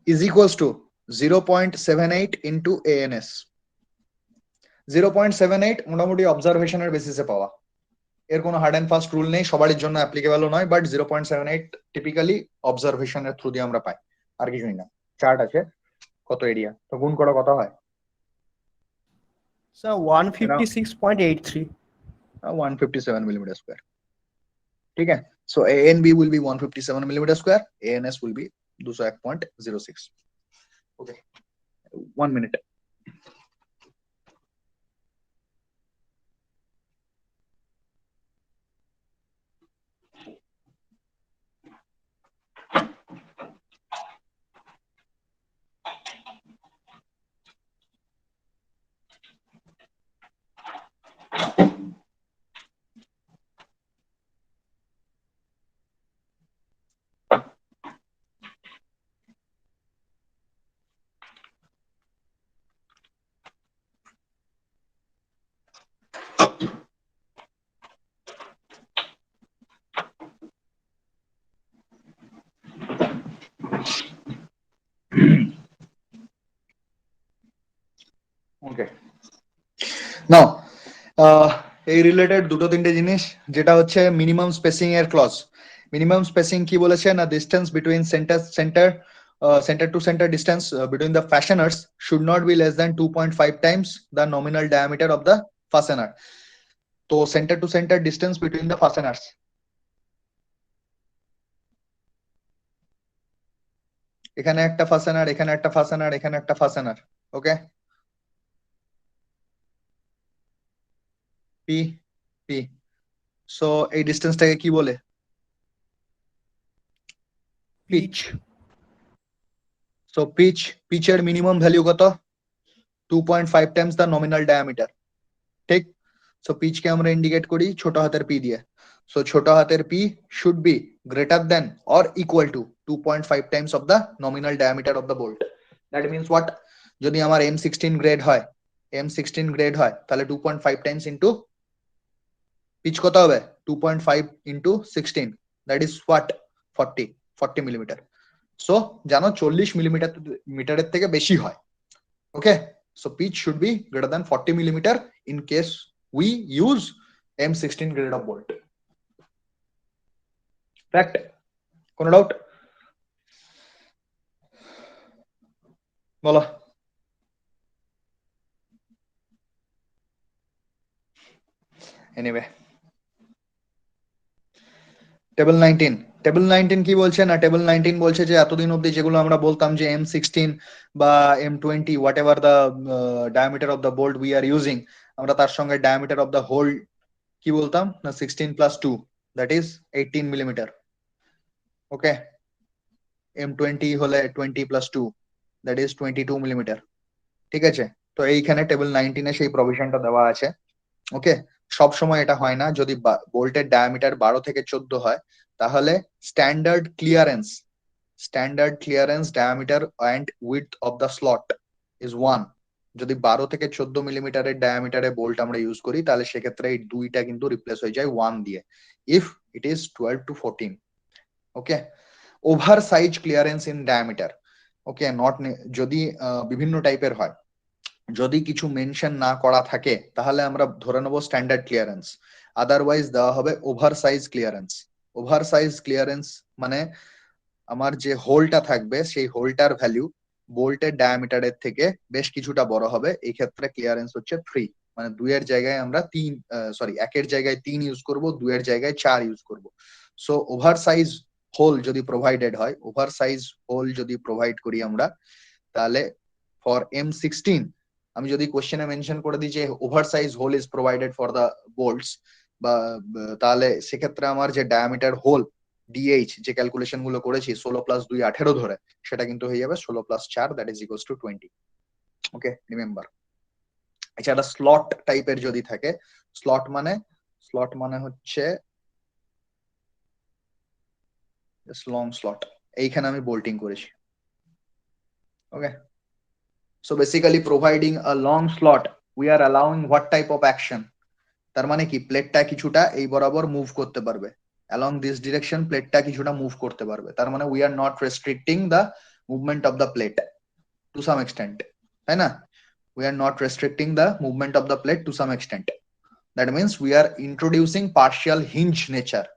is equals to 0.78 into ANS। 0.78 মোটামুটি অবজারভেশনের বেসিসে পাওয়া, এর কোনো হার্ড এন্ড ফাস্ট রুল নেই, সবার জন্য অ্যাপ্লিকেবল নয়, বাট 0.78 টিপিক্যালি অবজারভেশনের থ্রু দিয়ে আমরা পাই, আর কিছুই না। চার্ট আছে কত এরিয়া, তো গুণ করা কত হয়? স্যার 156.83। 157 millimeter square। ठीक है, so ANB will be 157 millimeter square, ANS will be 201.06। okay, 1 minute। ওকে, নাও এই রিলেটেড দুটো তিনটে জিনিস, যেটা হচ্ছে মিনিমাম স্পেসিং এর ক্লজ। মিনিমাম স্পেসিং কি বলেছে না, distance between center to center distance between the fasteners should not be less than 2.5 times the nominal diameter of the fastener। তো center to center distance between the fasteners, এখানে একটা ফাসেনার, এখানে একটা ফাসেনার, এখানে একটা ফাসেনার, ওকে, পি পি। সো এই ডিস্টেন্সটাকে কি বলে? পিচ। সো পিচের মিনিমাম ভ্যালু কত? 2.5 টাইমস দ্য নমিনাল ডায়ামিটার, ঠিক? সো পিচকে আমরা ইন্ডিকেট করি ছোট হাতের পি দিয়ে। সো ছোট হাতের p should be greater than or equal to 2.5 times of the nominal diameter of the bolt. That means what? যদি আমার M16 গ্রেড হয় তাহলে 2.5 টাইমস ইন্টু পিচ কত হবে? 2.5 into 16, that is what? 40 millimetre. So জানো 40 মিটারের থেকে বেশি হয়, okay. So pitch should be greater than 40 millimetre in case we use M16 grade of bolt। Fact? কোনো ডাউট? বলো। এনিওয়ে, টেবিল 19 কি বলছে না, টেবিল 19 বলছে যে এতদিন অব্দি যেগুলো আমরা বলতাম যে M16 বা M20 whatever the diameter of the bolt we are using, আমরা তার সঙ্গে ডায়ামিটার অফ দ্য হোল কি বলতাম না 16+2 that is 18 millimetre. Okay, M20 হলে 20+2 দ্যাট ইজ 22 মিলিমিটার। ঠিক আছে, তো এইখানে টেবিল 19 সেই প্রভিশনটা দেওয়া আছে। ওকে, সব সময় এটা হয় না। যদি বোল্টের ডায়ামিটার 12 থেকে 14 হয় তাহলে standard clearance diameter and width of the slot is 1। যদি 12 থেকে 14 মিলিমিটারের ডায়ামিটারে বোল্ট আমরা ইউজ করি তাহলে সেক্ষেত্রে এই দুইটা কিন্তু রিপ্লেস হয়ে যায় 1 দিয়ে, if it is 12 to 14। Okay, over size clearance in diameter. Okay, not যদি বিভিন্ন টাইপের হয়, যদি কিছু মেনশন না করা থাকে তাহলে আমরা ধরে নেব স্ট্যান্ডার্ড ক্লিয়ারেন্স, আদারওয়াইজ দেওয়া হবে over size clearance. Over size clearance মানে আমার যে হোলটা থাকবে সেই হোলটার ভ্যালু বোল্টের ডায়ামিটারের থেকে বেশ কিছুটা বড় হবে। এই ক্ষেত্রে ক্লিয়ারেন্স হচ্ছে 3, মানে 2 এর জায়গায় আমরা 1 এর জায়গায় 3 ইউজ করব, 2 এর জায়গায় 4 ইউজ করব। সো ওভার সাইজ হোল যদি প্রোভাইডেড হয়, ওভার সাইজ হোল যদি প্রোভাইড করি আমরা, তাহলে ফর M16 আমি যদি কোশ্চেনে মেনশন করে দিই যে over size hole is provided for the bolts, বা তাহলে সেক্ষেত্রে আমার যে ডায়ামিটার হোল ডিএইচ যে ক্যালকুলেশন গুলো করেছি 16+2 18 ধরে, সেটা কিন্তু হয়ে যাবে 16+4 that is equals two 20। Okay, remember. এছাড়া স্লট টাইপের যদি থাকে, স্লট মানে হচ্ছে লং স্লট, এইখানে আমি বোল্টিং করেছি। ওকে, so basically providing a long slot we are allowing what type of action, তার মানে কি প্লেটটা কিছুটা এই বরাবর মুভ করতে পারবে, along this direction প্লেটটা কিছুটা মুভ করতে পারবে, তার মানে we are not restricting the movement of the plate to some extent, তাই না? We are not restricting the movement of the plate to some extent. That means we are introducing partial hinge nature.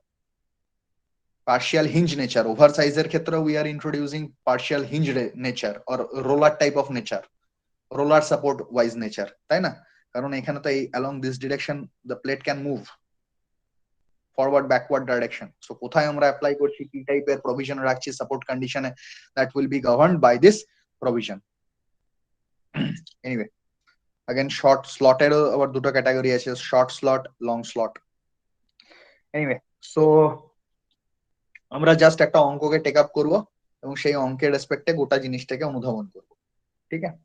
Oversize এর ক্ষেত্রে we are introducing partial hinge nature or roller type of nature, roller support wise nature, তাই না? কারণ এখানে তো এই along this direction the plate can move forward backward direction. So কোথায় আমরা অ্যাপ্লাই করছি, কি টাইপের প্রভিশন রাখছি সাপোর্ট কন্ডিশনে, that will be governed by this provision. Anyway, again short slot এরও আবার দুটো ক্যাটাগরি আছে, short slot, long slot. Anyway, so আমরা জাস্ট একটা অঙ্ককে টেক আপ করবো এবং সেই অঙ্কের রেসপেক্টে গোটা জিনিসটাকে অনুধাবন করবো। ঠিক আছে,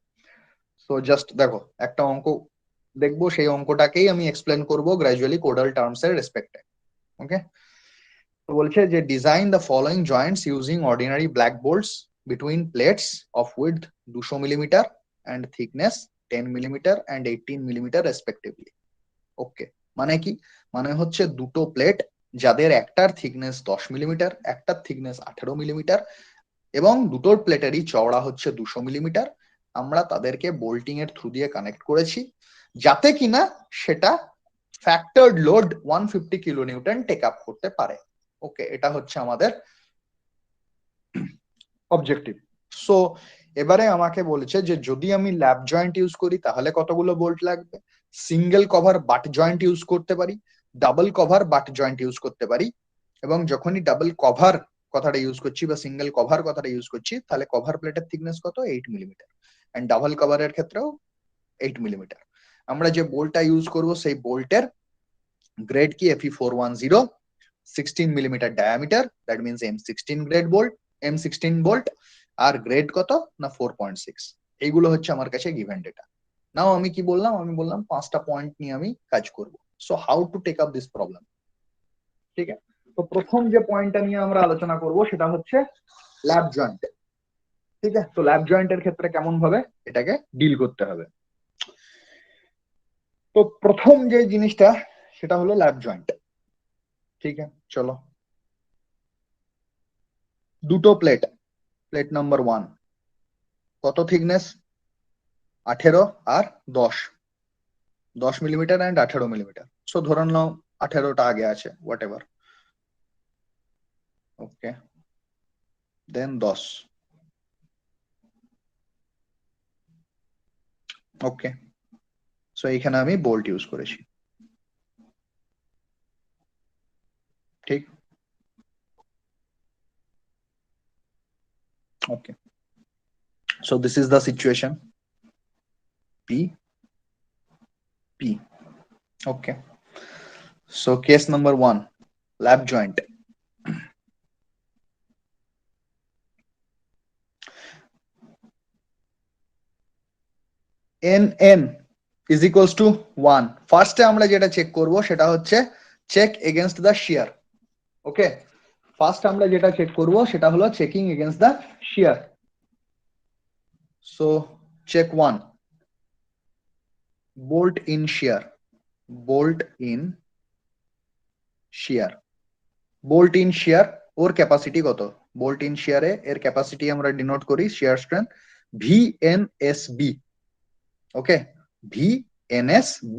সো জাস্ট দেখো একটা অঙ্ক দেখবো, সেই অঙ্কটাকেই আমি এক্সপ্লেন করবো গ্র্যাজুয়ালি কোডাল টার্মস এর রেসপেক্টে। ওকে, তো বলছে যে design the following joints using ordinary black bolts between plates of width 200 millimetre and thickness 10 millimetre and 18 millimetre respectively. Okay, মানে কি, মানে হচ্ছে দুটো প্লেট যাদের একটার থিকনেস 10 মিলিমিটার, একটার থিকনেস 18 মিলিমিটার এবং দুটোর প্লেটেরই চওড়া হচ্ছে 200 মিলিমিটার, আমরা তাদেরকে বোল্টিং এর থ্রু দিয়ে কানেক্ট করেছি যাতে কিনা সেটা factored load 150 kilonewton take up করতে পারে। ওকে, এটা হচ্ছে আমাদের অবজেক্টিভ। সো এবারে আমাকে বলেছে যে যদি আমি ল্যাপ জয়েন্ট ইউজ করি তাহলে কতগুলো বোল্ট লাগবে, single cover butt joint use করতে পারি, double cover butt joint use করতে পারি, এবং যখনই ডাবল কভার কথাটা ইউজ করছি বা সিঙ্গেল কভার কথাটা ইউজ করছি তাহলে কভার প্লেটের থিকনেস কত 8 মিলিমিটার, এন্ড ডাবল কভারের ক্ষেত্রেও 8 মিলিমিটার। আমরা যে বোল্টটা ইউজ করব সেই বোল্টের গ্রেড কি Fe410, 16 millimetre diameter, that means M16 grade bolt, M16 bolt, আর গ্রেড কত না 4.6। এইগুলো হচ্ছে আমার কাছে গিভেন ডেটা। নাও আমি কি বললাম, আমি বললাম 5টা পয়েন্ট নিয়ে আমি কাজ করব। So how to take up this problem. ঠিক আছে, তো প্রথম যে পয়েন্টটা নিয়ে আমরা আলোচনা করব সেটা হচ্ছে ল্যাপ জয়েন্ট। ঠিক আছে, তো ল্যাপ জয়েন্টের ক্ষেত্রে কেমন ভাবে এটাকে ডিল করতে হবে। তো প্রথম যে জিনিসটা সেটা হলো ল্যাপ জয়েন্ট। ঠিক আছে, চলো দুটো প্লেট, প্লেট নাম্বার 1 কত থিকনেস 18 আর 10 মিলিমিটার অ্যান্ড 18 মিলিমিটার। সো ধরে নাও 18টা আগে আছে, whatever. Okay, then 10। Okay, so এইখানে আমি বোল্ট ইউজ করেছি। ঠিক, Okay, so this is the situation. P, P. Okay, so case number 1, lap joint. NN is equals to 1. ফার্স্টে আমরা যেটা চেক করব সেটা হচ্ছে check against the shear. Okay, first আমরা যেটা চেক করব সেটা হলো checking against the shear. So check 1, bolt in shear, bolt in shear, bolt in shear ওর ক্যাপাসিটি কত? bolt in shear এ এর ক্যাপাসিটি আমরা ডিনোট করি shear strength VNSB। Okay, VNSB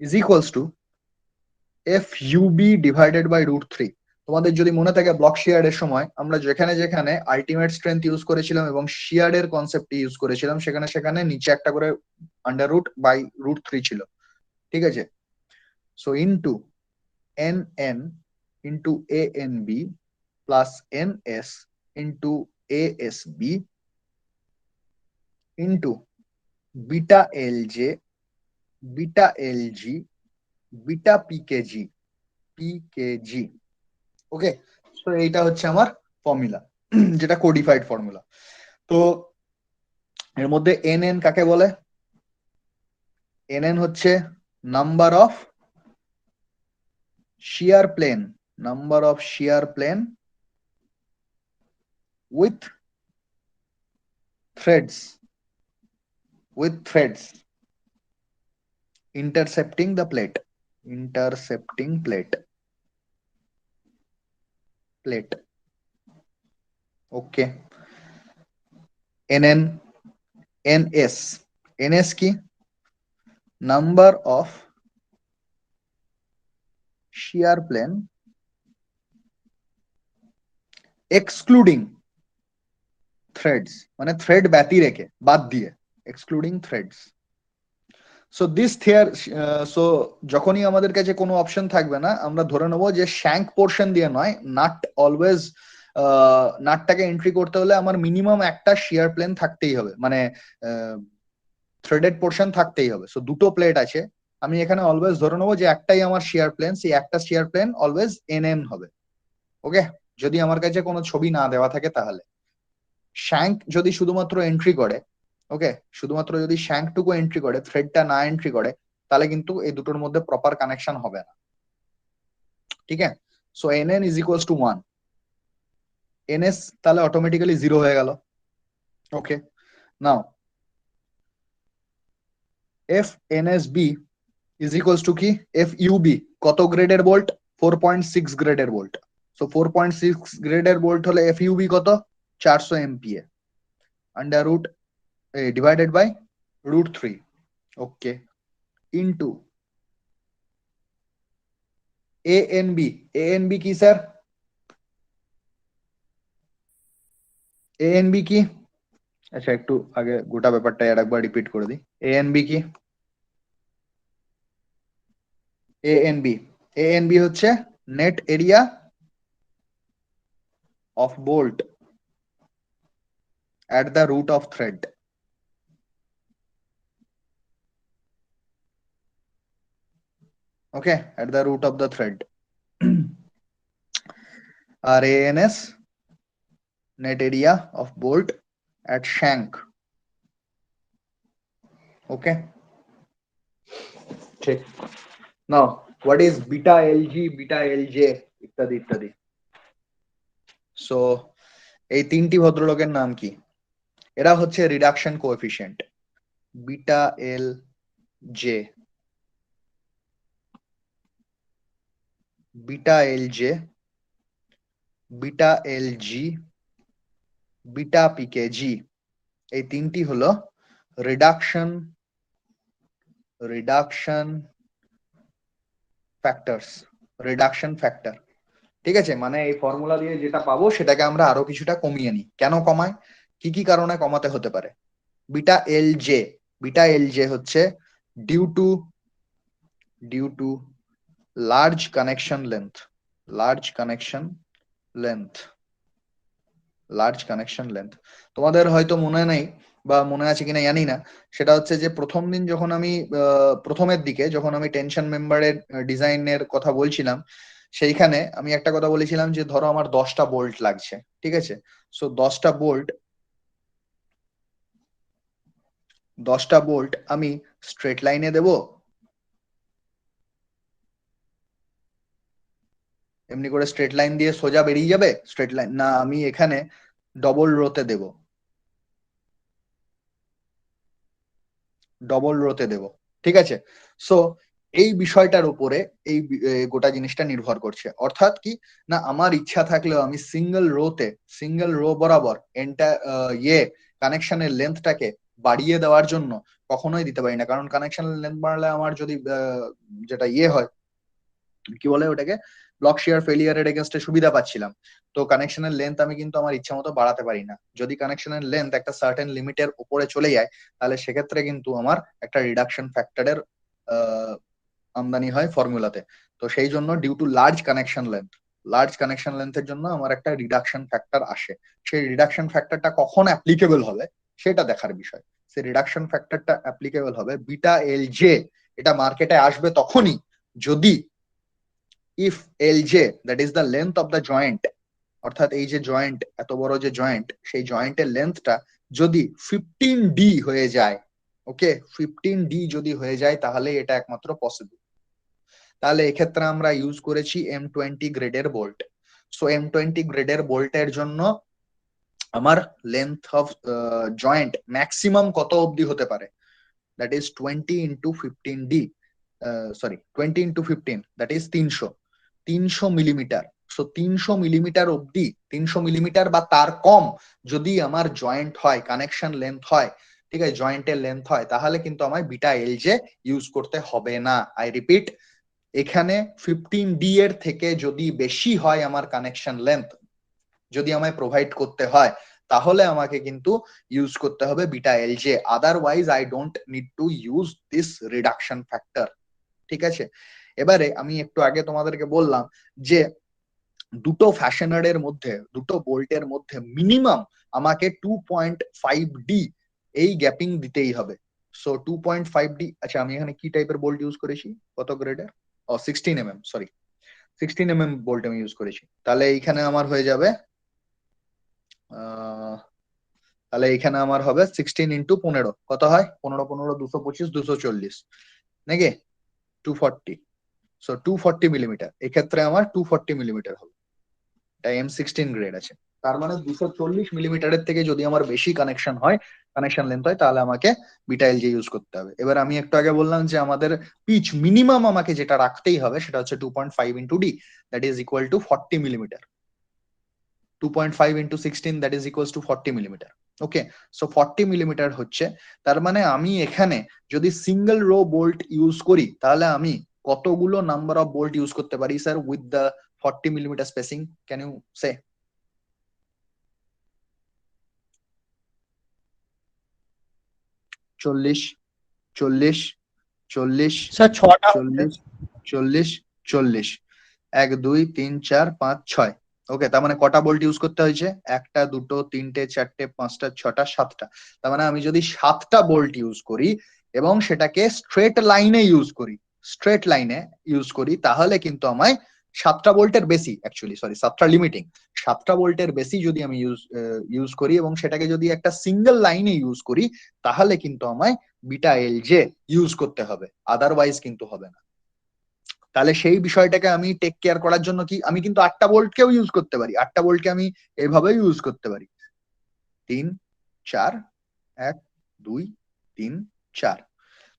is equals to FUB divided by √3। তোমাদের যদি মনে থাকে ব্লক শিয়ারের সময় আমরা যেখানে যেখানে আলটিমেট স্ট্রেংথ ইউজ করেছিলাম এবং শিয়ারের কনসেপ্ট ইউজ করেছিলাম সেখানে সেখানে নিচে একটা করে আন্ডার রুট বাই √3 ছিল, ঠিক আছে? So into NN into ANB plus NS into ASB into beta LJ beta LG beta PKG। ওকে, তো এইটা হচ্ছে আমার ফর্মুলা, যেটা কোডিফাইড ফর্মুলা। তো এর মধ্যে NN কাকে বলে? NN হচ্ছে number of shear plane, number of shear plane with threads, intercepting the plate, intercepting plate। Okay, NN, NS কি? Number of shear plane excluding threads, মানে থ্রেড ব্যতি রেখে, বাদ দিয়ে, excluding threads. So this theory, so যখনই আমাদের কাছে কোনো অপশন থাকবে না আমরা ধরে নেবো যে শ্যাঙ্ক পোর্শন দিয়ে নয়, নাট অলওয়েজ, নাটটাকে এন্ট্রি করতে হলে আমার মিনিমাম একটা শিয়ার প্লেন থাকতেই হবে, মানে থ্রেডেড পোর্শন থাকতেই হবে। সো দুটো প্লেট আছে, আমি এখানে অলওয়েজ ধরে নেবো যে একটাই আমার শিয়ার প্লেন, সেই একটা শিয়ার প্লেন অলওয়েজ NN হবে। ওকে, যদি আমার কাছে কোনো ছবি না দেওয়া থাকে তাহলে। শ্যাঙ্ক যদি শুধুমাত্র এন্ট্রি করে, ওকে, শুধুমাত্র যদি শ্যাঙ্কটুকু এন্ট্রি করে, থ্রেডটা না এন্ট্রি করে, তাহলে কিন্তু এই দুটোর মধ্যে প্রপার কানেকশন হবে না, ঠিক আছে? So NN is equals two 1, NS তাহলে অটোমেটিক্যালি 0 হয়ে গেল। ওকে, নাও FNSB ইজ ইকুয়ালস টু কি? FUB কত গ্রেডের বোল্ট? 4.6 গ্রেডের বোল্ট। সো 4.6 গ্রেডের বোল্ট হলে FUB কত? 400 MPa under root divided by √3। Okay, into ANB কি স্যার? ANB কি? আচ্ছা, একটু আগে গোটা ব্যাপারটা আর একবার রিপিট করে দিই। ANB কি? ANB হচ্ছে net area of bolt at the root of thread। Okay, at the root of the thread। আর ANS net area of bolt at shank। Okay, ঠিক। Now what is beta LG, beta LJ ইত্যাদি ইত্যাদি? So এই তিনটি ভদ্রলোকের নাম কি? এরা হচ্ছে reduction coefficient, beta L J, beta L J, beta L G, beta PKG. এই তিনটি হলো রিডাকশন ফ্যাক্টরস, রিডাকশন ফ্যাক্টর। ঠিক আছে, মানে এই ফর্মুলা দিয়ে যেটা পাবো সেটাকে আমরা আরো কিছুটা কমিয়ে নিই। কেন কমায়, কি কি কারণে কমাতে হতে পারে? বিটা এল জে হচ্ছে due to large connection length, large connection length তোমাদের হয়তো মনে নেই বা মনে আছে কিনা জানি না, সেটা হচ্ছে যে প্রথম দিন যখন আমি প্রথমের দিকে যখন আমি টেনশন মেম্বারের ডিজাইনের কথা বলছিলাম, সেইখানে আমি একটা কথা বলেছিলাম যে ধরো আমার 10টা বোল্ট লাগছে, ঠিক আছে? সো 10টা বোল্ট আমি স্ট্রেট লাইনে দেব, এমনি করে স্ট্রেট লাইন দিয়ে সোজা বেরিয়ে যাবে স্ট্রেট লাইন, না আমি এখানে ডবল রোতে দেব, ডবল রোতে দেব, ঠিক আছে? সো এই বিষয়টার উপরে এই গোটা জিনিসটা নির্ভর করছে। অর্থাৎ কি না, আমার ইচ্ছা থাকলেও আমি সিঙ্গেল রো বরাবর কানেকশনের লেন্থটাকে বাড়িয়ে দেওয়ার জন্য কখনোই দিতে পারি না। কারণ কানেকশনের লেন্থ বাড়ালে আমার যদি যেটা হয়, কি বলে ওটাকে, ব্লক শেয়ার ফেলিয়ারের এগেনস্টে সুবিধা পাচ্ছিলাম, তো কানেকশনের লেন্থ আমি কিন্তু আমার ইচ্ছা মতো বাড়াতে পারি না। যদি কানেকশনের লেন্থ একটা সার্টেন লিমিটের উপরে চলে যায়, তাহলে সেক্ষেত্রে কিন্তু আমার একটা রিডাকশন ফ্যাক্টরের আমদানি হয় ফর্মুলাতে। তো সেই জন্য ডিউ টু লার্জ কানেকশন লেন্থের জন্য আমার একটা রিডাকশন ফ্যাক্টর আসে। সেই রিডাকশন ফ্যাক্টরটা কখন অ্যাপ্লিকেবল হবে সেটা দেখার বিষয়। সেই রিডাকশন ফ্যাক্টরটা অ্যাপ্লিকেবল হবে বিটা এল জে, এটা মার্কেটে আসবে তখনই যদি if lj, that is the length of the joint, অর্থাৎ এই যে জয়েন্ট, এত বড় যে জয়েন্ট, সেই জয়েন্টের লেন্থটা যদি 15d হয়ে যায়, ওকে 15d যদি হয়ে যায়, তাহলে এটা একমাত্র পসিবল। তাহলে এক্ষেত্রে আমরা ইউজ করেছি M20 গ্রেডের বোল্ট। সো M20 গ্রেডের বোল্টের জন্য আমার লেন্থ অফ জয়েন্ট ম্যাক্সিমাম কত অবধি হতে পারে, that is 20 into 15d, sorry 20 into 15, that is 300 millimetre. So 300 millimetre অবধি, 300 মিলিমিটার বা তার কম যদি আমার জয়েন্ট হয়, কানেকশন লেন্থ হয়, ঠিক আছে, জয়েন্টের লেন্থ হয়, তাহলে কিন্তু আমায় বিটা এলজে ইউজ করতে হবে না। আই রিপিট, এখানে 15d এর থেকে যদি বেশি হয় আমার কানেকশন লেন্থ, যদি আমায় প্রোভাইড করতে হয়, তাহলে আমাকে কিন্তু ইউজ করতে হবে beta LJ, otherwise I don't need to use this reduction factor, ঠিক আছে? এবারে আমি একটু আগে তোমাদেরকে বললাম যে দুটো ফ্যাশনারের মধ্যে, দুটো বোল্টের মধ্যে মিনিমাম আমাকে 2.5d এই গ্যাপিং দিতেই হবে। সো 2.5d, আচ্ছা আমি এখানে কি টাইপের বোল্ট ইউজ করেছি, কত গ্রেডের, ও 16 mm, সরি 16 mm বোল্ট আমি ইউজ করেছি। তাহলে এইখানে আমার হয়ে যাবে তাহলে এইখানে আমার হবে 16 ইন্টু 15, কত হয়, 15 15 225 240 নাকি 240। সো 240 মিলিমিটার, এক্ষেত্রে আমার 240 মিলিমিটার হবে, এটা M16 গ্রেড আছে। তার মানে 240 মিলিমিটারের থেকে যদি আমার বেশি কানেকশন হয়, কানেকশন লেন্থ হয়, তাহলে আমাকে বিটা এলজি ইউজ করতে হবে। এবার আমি একটু আগে বললাম যে আমাদের পিচ মিনিমাম আমাকে যেটা রাখতেই হবে সেটা হচ্ছে 2.5 into D, that is equal to 40 millimetre. 2.5 into 16, that is equal to 40 millimetre. Okay, so 40 millimetre হচ্ছে, তার মানে আমি এখানে যদি সিঙ্গেল রো বোল্ট ইউজ করি, তাহলে আমি কতগুলো নাম্বার অফ বোল্ট ইউজ করতে পারি sir with the 40 millimetre spacing, can you say? 40, 40, 40, sir 6টা হচ্ছে। 40, 40, 40, 1 2 3 4 5 6। ওকে, তার মানে কটা বোল্ট ইউজ করতে হয়েছে, একটা দুটো তিনটে চারটে পাঁচটা ছটা সাতটা। তার মানে আমি যদি 7টা বোল্ট ইউজ করি এবং সেটাকে স্ট্রেট লাইনে ইউজ করি, তাহলে কিন্তু আমায় 7টা বোল্টের বেশি, অ্যাকচুয়ালি সরি 7টা লিমিটিং, 7টা বোল্টের বেশি যদি আমি ইউজ করি এবং সেটাকে যদি একটা সিঙ্গেল লাইনে ইউজ করি, তাহলে কিন্তু আমায় বিটা এলজে ইউজ করতে হবে, আদারওয়াইজ কিন্তু হবে না। তাহলে সেই বিষয়টাকে আমি টেক কেয়ার করার জন্য কি, আমি কিন্তু 8টা বোল্টকেও ইউজ করতে পারি, 8টা বোল্টকে আমি এভাবে ইউজ করতে পারি, 3 4 1 2 3 4।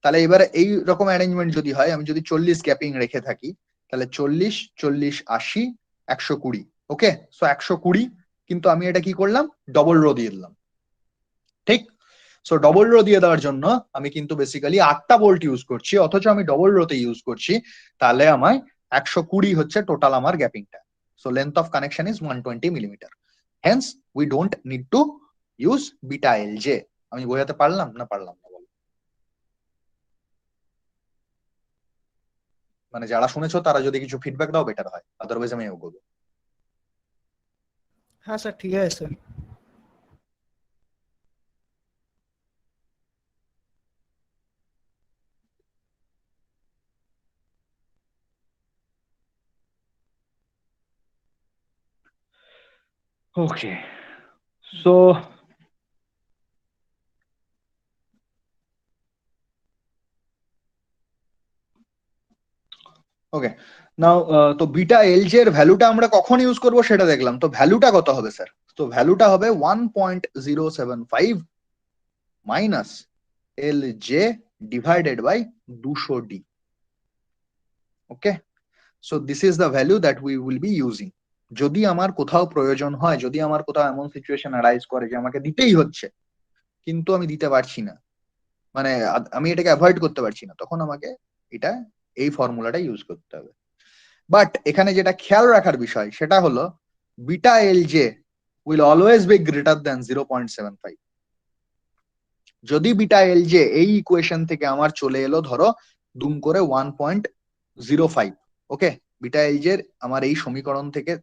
তাহলে এবারে এই রকম অ্যারেঞ্জমেন্ট যদি হয়, আমি যদি 40 গ্যাপিং রেখে থাকি, তাহলে 40 40 80 120। ওকে, সো 120, কিন্তু আমি এটা কি করলাম, ডবল রো দিয়ে দিলাম, ঠিক? সো ডবল রো দিয়ে দেওয়ার জন্য আমি কিন্তু বেসিক্যালি 8টা বোল্ট ইউজ করছি, অথচ আমি ডবল রোতে ইউজ করছি। তাহলে আমায় 120 হচ্ছে টোটাল আমার গ্যাপিংটা। So length of connection is 120 millimetre, hence we don't need to use beta LJ. আমি বোঝাতে পারলাম না পারলাম না বলো? মানে যারা শুনেছো তারা যদি কিছু ফিডব্যাক দাও বেটার হয়, আদারওয়াইজ আমি এগোবো। হ্যাঁ স্যার, ঠিক আছে স্যার। Okay, so ওকে নাও তো বিটা এলজি এর ভ্যালুটা আমরা কখন ইউজ করব সেটা দেখলাম। তো ভ্যালুটা কত হবে স্যার? তো ভ্যালুটা হবে 1.075 minus L J divided by 200 D. Okay, so this is the value that we will be using. যদি আমার কোথাও প্রয়োজন হয়, যদি আমার কোথাও এমন সিচুয়েশন অ্যারাইজ করে যে আমাকে দিতেই হচ্ছে কিন্তু আমি দিতে পারছি না, মানে আমি এটাকে অ্যাভয়েড করতে পারছি না, তখন আমাকে এটা এই ফর্মুলাটা ইউজ করতে হবে। বাট এখানে যেটা খেয়াল রাখার বিষয় সেটা হলো beta L J will always be greater than 0.75। যদি বিটা এল জে এই ইকুয়েশন থেকে আমার চলে এলো ধরো দুম করে 1.05, ওকে, বিটা এল জে আমার এই সমীকরণ থেকে,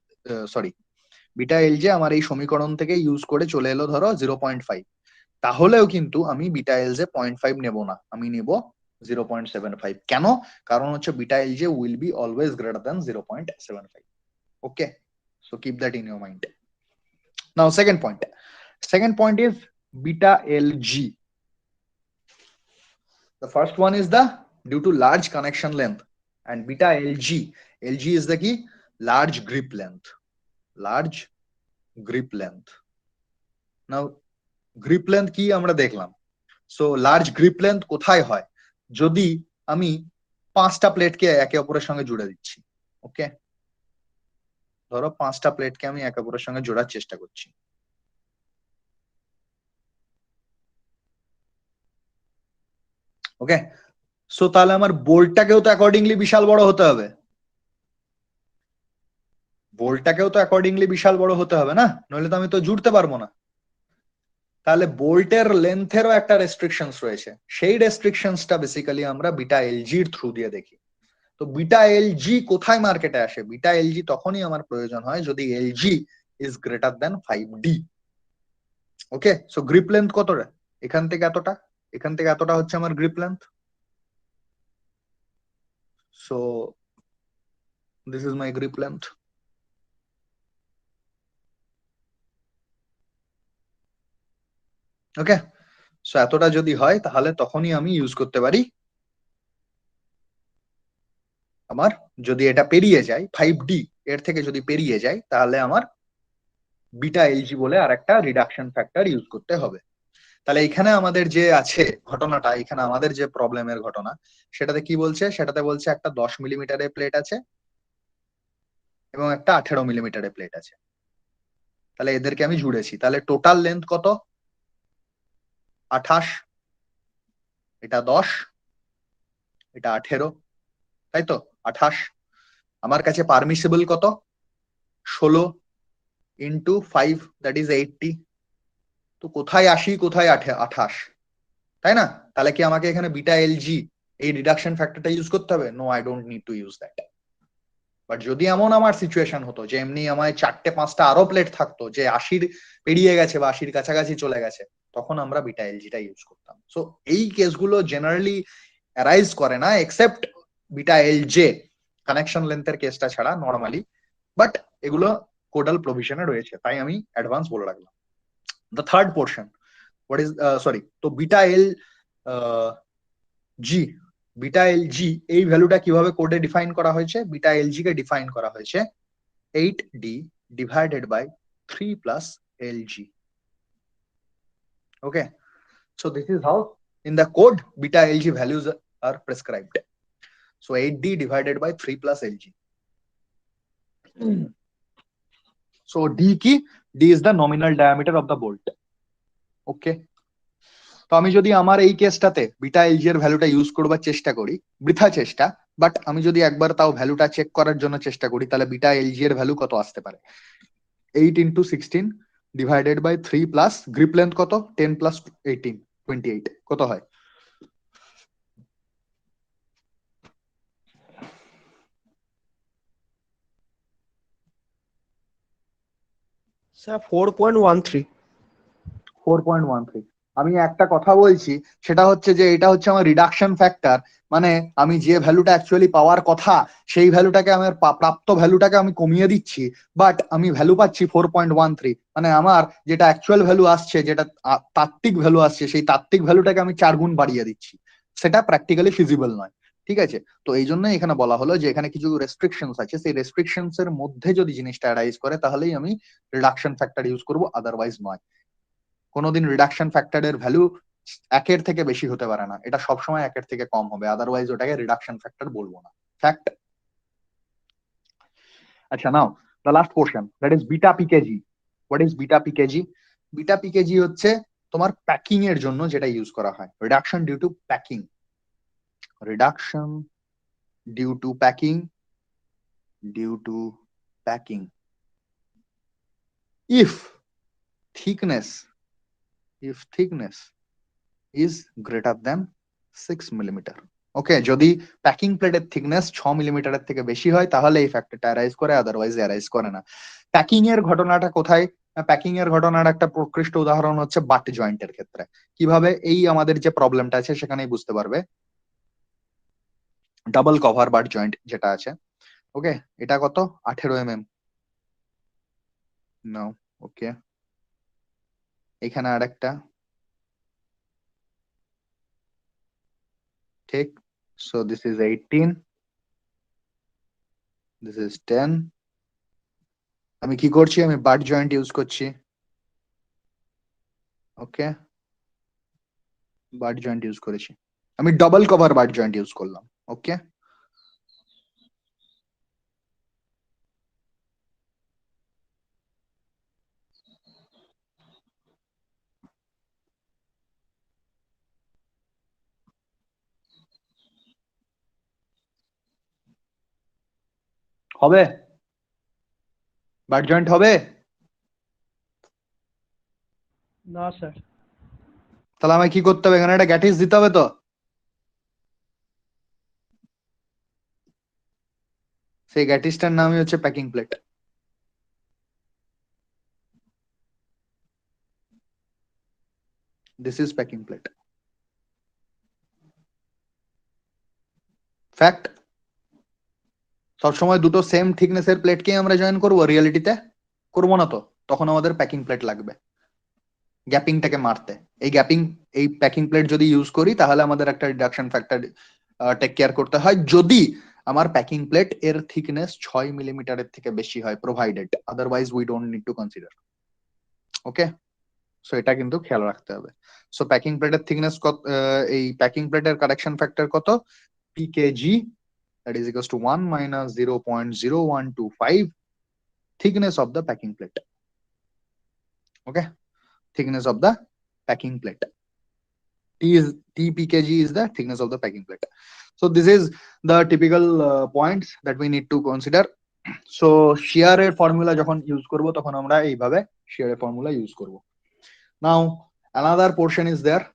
সরি, বিটা এল জে আমার এই সমীকরণ থেকে ইউজ করে চলে এলো ধরো 0.5, তাহলেও কিন্তু আমি বিটা এল জে 0.5 নেব না, আমি নেব 0.75। কেন? কারণ হচ্ছে beta L J will be always greater than 0.75। Okay, so keep that in your mind. Now second point is beta lg. The first one is the due to large connection length, and beta lg is the key large grip length, large grip length. Now grip length কি আমরা দেখলাম। So large grip length কোথায় হয়? যদি আমি 5টা প্লেটকে একে অপরের সঙ্গে জুড়ে দিচ্ছি। ওকে, ধরো 5টা প্লেটকে আমি একে অপরের সঙ্গে জোড়ার চেষ্টা করছি। ওকে, সো তাহলে আমার বোল্টটাকেও তো অ্যাকর্ডিংলি বিশাল বড় হতে হবে, বোল্টটাকেও তো অ্যাকর্ডিংলি বিশাল বড় হতে হবে না, নইলে তো আমি তো জুড়তে পারবো না। তাহলে বোল্টের লেন্থেরও একটা রেস্ট্রিকশনস রয়েছে, সেই রেস্ট্রিকশনসটা বেসিক্যালি আমরা বিটা এলজির থ্রু দিয়ে দেখি। তো বিটা এলজি কোথায় মার্কেটে আসে? বিটা এলজি তখনই আমার প্রয়োজন হয় যদি LG is greater than 5D। Okay, so grip length কতটা? এখান থেকে এতটা, এখান থেকে এতটা হচ্ছে আমার grip length. So this is my grip length. Okay, so এতটা যদি হয় তাহলে তখনই আমি ইউজ করতে পারি আমার, যদি এটা পেরিয়ে যায় 5D, এর থেকে যদি পেরিয়ে যায় তাহলে আমার বিটা এলজি বলে আর একটা রিডাকশন ফ্যাক্টর ইউজ করতে হবে। তাহলে এখানে আমাদের যে আছে ঘটনাটা, এখানে আমাদের যে প্রবলেমের ঘটনা সেটাতে কি বলছে? সেটাতে বলছে একটা 10 মিলিমিটারের প্লেট আছে এবং একটা 18 মিলিমিটারের প্লেট আছে। তাহলে এদেরকে আমি জুড়েছি, তাহলে টোটাল লেন্থ কত? 28, এটা 10, এটা 18, তাই তো 28। আমার কাছে পারমিসিবল কত? 16 ইন্টু 5, দ্যাট ইজ 80। তো কোথায় 80 কোথায় 28, তাই না? তাহলে কি আমাকে এখানে বিটা এলজি এই রিডাকশন ফ্যাক্টরটা ইউজ করতে হবে? No, I don't need to use that. But যদি এমন আমার সিচুয়েশন হতো যে এমনি আমায় 4টে-5টা আরো প্লেট থাকতো যে 80 পেরিয়ে গেছে বা 80-র কাছাকাছি চলে গেছে, তখন আমরা বিটা এলজিটা ইউজ করতাম। সো এই কেসগুলো জেনারেলি অ্যারাইজ করে না এক্সেপ্ট বিটা এলজে কানেকশন লেন্থের কেসটা ছাড়া নর্মালি, বাট এগুলো কোডাল প্রভিশনে রয়েছে, তাই আমি অ্যাডভান্স বলে রাখলাম। The third portion, what is, sorry, তো beta L G, beta L জি এই ভ্যালুটা কিভাবে কোডে ডিফাইন করা হয়েছে? বিটা এল জি কে ডিফাইন করা হয়েছে 8D divided by 3 plus LG. Okay, so this is how in the code beta LG values are prescribed. So 8D divided by 3 plus LG. So D key, D is the nominal diameter of the bolt. Okay, তো আমি যদি আমার এই কেসটাতে beta LG এর ভ্যালুটা use করবার চেষ্টা করি, বৃথা চেষ্টা, বাট আমি যদি একবার তাও ভ্যালুটা চেক করার জন্য চেষ্টা করি, তাহলে বিটা এলজি এর ভ্যালু কত আসতে পারে? 8 into 16 divided by 3 plus grip length কত? 10 plus 18, 28, কত হয়? স্যার 4.13। 4.13। আমি একটা কথা বলছি, সেটা হচ্ছে যে এটা হচ্ছে আমার রিডাকশন ফ্যাক্টর, মানে আমি যে ভ্যালুটা অ্যাকচুয়ালি পাওয়ার কথা সেই ভ্যালুটাকে আমার প্রাপ্ত ভ্যালুটাকে আমি কমিয়ে দিচ্ছি, বাট আমি ভ্যালু পাচ্ছি 4.13, মানে আমার যেটা অ্যাকচুয়াল ভ্যালু আসছে, যেটা তাত্ত্বিক ভ্যালু আসছে, সেই তাত্ত্বিক ভ্যালুটাকে আমি 4 গুণ বাড়িয়ে দিচ্ছি। সেটা প্র্যাকটিক্যালি ফিজিবল নয়। ঠিক আছে, তো এই জন্য এখানে বলা হলো যে এখানে কিছু রেস্ট্রিকশনস আছে, সেই রেস্ট্রিকশনস এর মধ্যে যদি জিনিসটা অ্যারাইজ করে তাহলেই আমি রিডাকশন ফ্যাক্টর ইউজ করব, আদারওয়াইজ নয়। কোনোদিন রিডাকশন ফ্যাক্টরের ভ্যালু 1 থেকে বেশি হতে পারে না, এটা সবসময় 1 থেকে কম হবে, আদারওয়াইজ ওটাকে রিডাকশন ফ্যাক্টর বলবো না। ফ্যাক্ট। আচ্ছা, now the last portion, that is beta PKG. What is beta PKG? Beta PKG হচ্ছে তোমার প্যাকিং এর জন্য যেটা ইউজ করা হয়, reduction due to packing. Reduction due to packing, due to packing. If thickness, if thickness is greater than 6 millimetre. Okay, যদি packing প্লেটের thickness 6 মিলিমিটারের থেকে বেশি হয় তাহলে এই ফ্যাক্টরটা অ্যারাইজ করে, আদারওয়াইজ অ্যারাইজ করে না। প্যাকিং এর ঘটনাটা কোথায়? প্যাকিং এর ঘটনার একটা প্রকৃষ্ট উদাহরণ হচ্ছে বাট জয়েন্টের ক্ষেত্রে। কিভাবে? এই আমাদের যে প্রবলেমটা আছে সেখানেই বুঝতে পারবে। ডাবল কভার বাট জয়েন্ট যেটা আছে, ওকে, এটা কত? 18 mm। নাও, ওকে, এখানে আরেকটা, ঠিক। So this is 18, this is 10। আমি কি করছি? আমি বাট জয়েন্ট ইউজ করছি। ওকে, বাট জয়েন্ট ইউজ করেছি, আমি double cover butt joint use করলাম। ওকে, হবে? বাট জয়েন্ট হবে? না স্যার। তাহলে আমায় কি করতে হবে? এখানে একটা গ্যাটিস দিতে হবে তো। সেই গ্যাটিসটার নামই হচ্ছে packing plate. This is packing plate. Fact. সবসময় দুটো সেম থিকনেসের প্লেটকেই আমরা জয়েন করবো? রিয়েলিটিতে করবো না তো, তখন আমাদের প্যাকিং প্লেট লাগবে গ্যাপিংটাকে মারতে। এই প্যাকিং প্লেট যদি ইউজ করি তাহলে আমাদের একটা রিডাকশন ফ্যাক্টর টেক কেয়ার করতে হয়, যদি আমার প্যাকিং প্লেট এর থিকনেস 6 মিলিমিটারের থেকে বেশি হয়, provided, otherwise we don't need two consider. Okay, so এটা কিন্তু খেয়াল রাখতে হবে। সো প্যাকিং প্লেটের থিকনেস কত? এই প্যাকিং প্লেটের কারেকশন ফ্যাক্টর কত? PKG, that is equals to 1 minus 0.0125 thickness of the packing plate. Okay, thickness of the packing plate. Tpkg is the thickness of the packing plate. So this is the typical points that we need to consider. So shear এর formula যখন use করব তখন আমরা এইভাবে shear এর formula use করব। নাও another portion is there,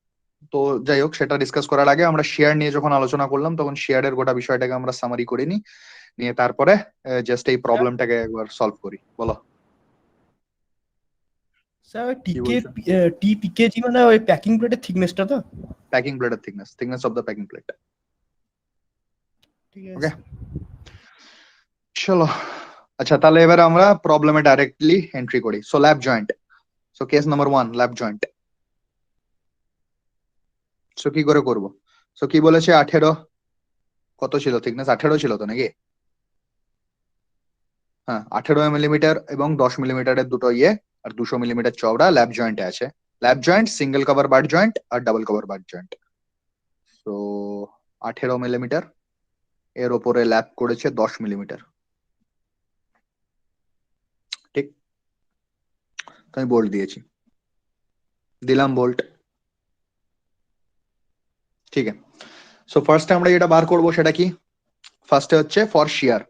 তো যাই হোক সেটা ডিসকাস করার আগে আমরা শেয়ার নিয়ে যখন আলোচনা করলাম তখন শেয়ারের গোটা বিষয়টাকে আমরা সামারি করে নিই, নিয়ে তারপরে জাস্ট এই প্রবলেমটাকে একবার সলভ করি। বলো স্যার কি বলছো? টিপিকেজি মানে ওই প্যাকিং প্লেটের থিকনেসটা তো? প্যাকিং প্লেটের thickness of the packing plate. ঠিক ওকে, আছে। চলো। আচ্ছা, তাহলে এবার আমরা প্রবলেমে ডাইরেক্টলি এন্ট্রি করি। So lab joint, so case number 1, lab joint. So কি করে করব? সো কি বলেছে? 18, কত ছিল থিকনেস? 18 ছিল তো নাকি? হ্যাঁ, 18 মিলিমিটার এবং 10 মিলিমিটারের দুটো ইয়ে আর 200 মিলিমিটার চওড়া ল্যাব জয়েন্টে আছে। Lap joint, single cover butt joint আর ডাবল কভার বাট জয়েন্ট। তো 18 মিলিমিটার, এর ওপরে ল্যাব করেছে 10 মিলিমিটার। ঠিক, আমি বোল্ট দিয়েছি, দিলাম বোল্ট। ঠিক আছে, সো ফার্স্টে আমরা যেটা বার করব সেটা কি? ফার্স্টে হচ্ছে for shear,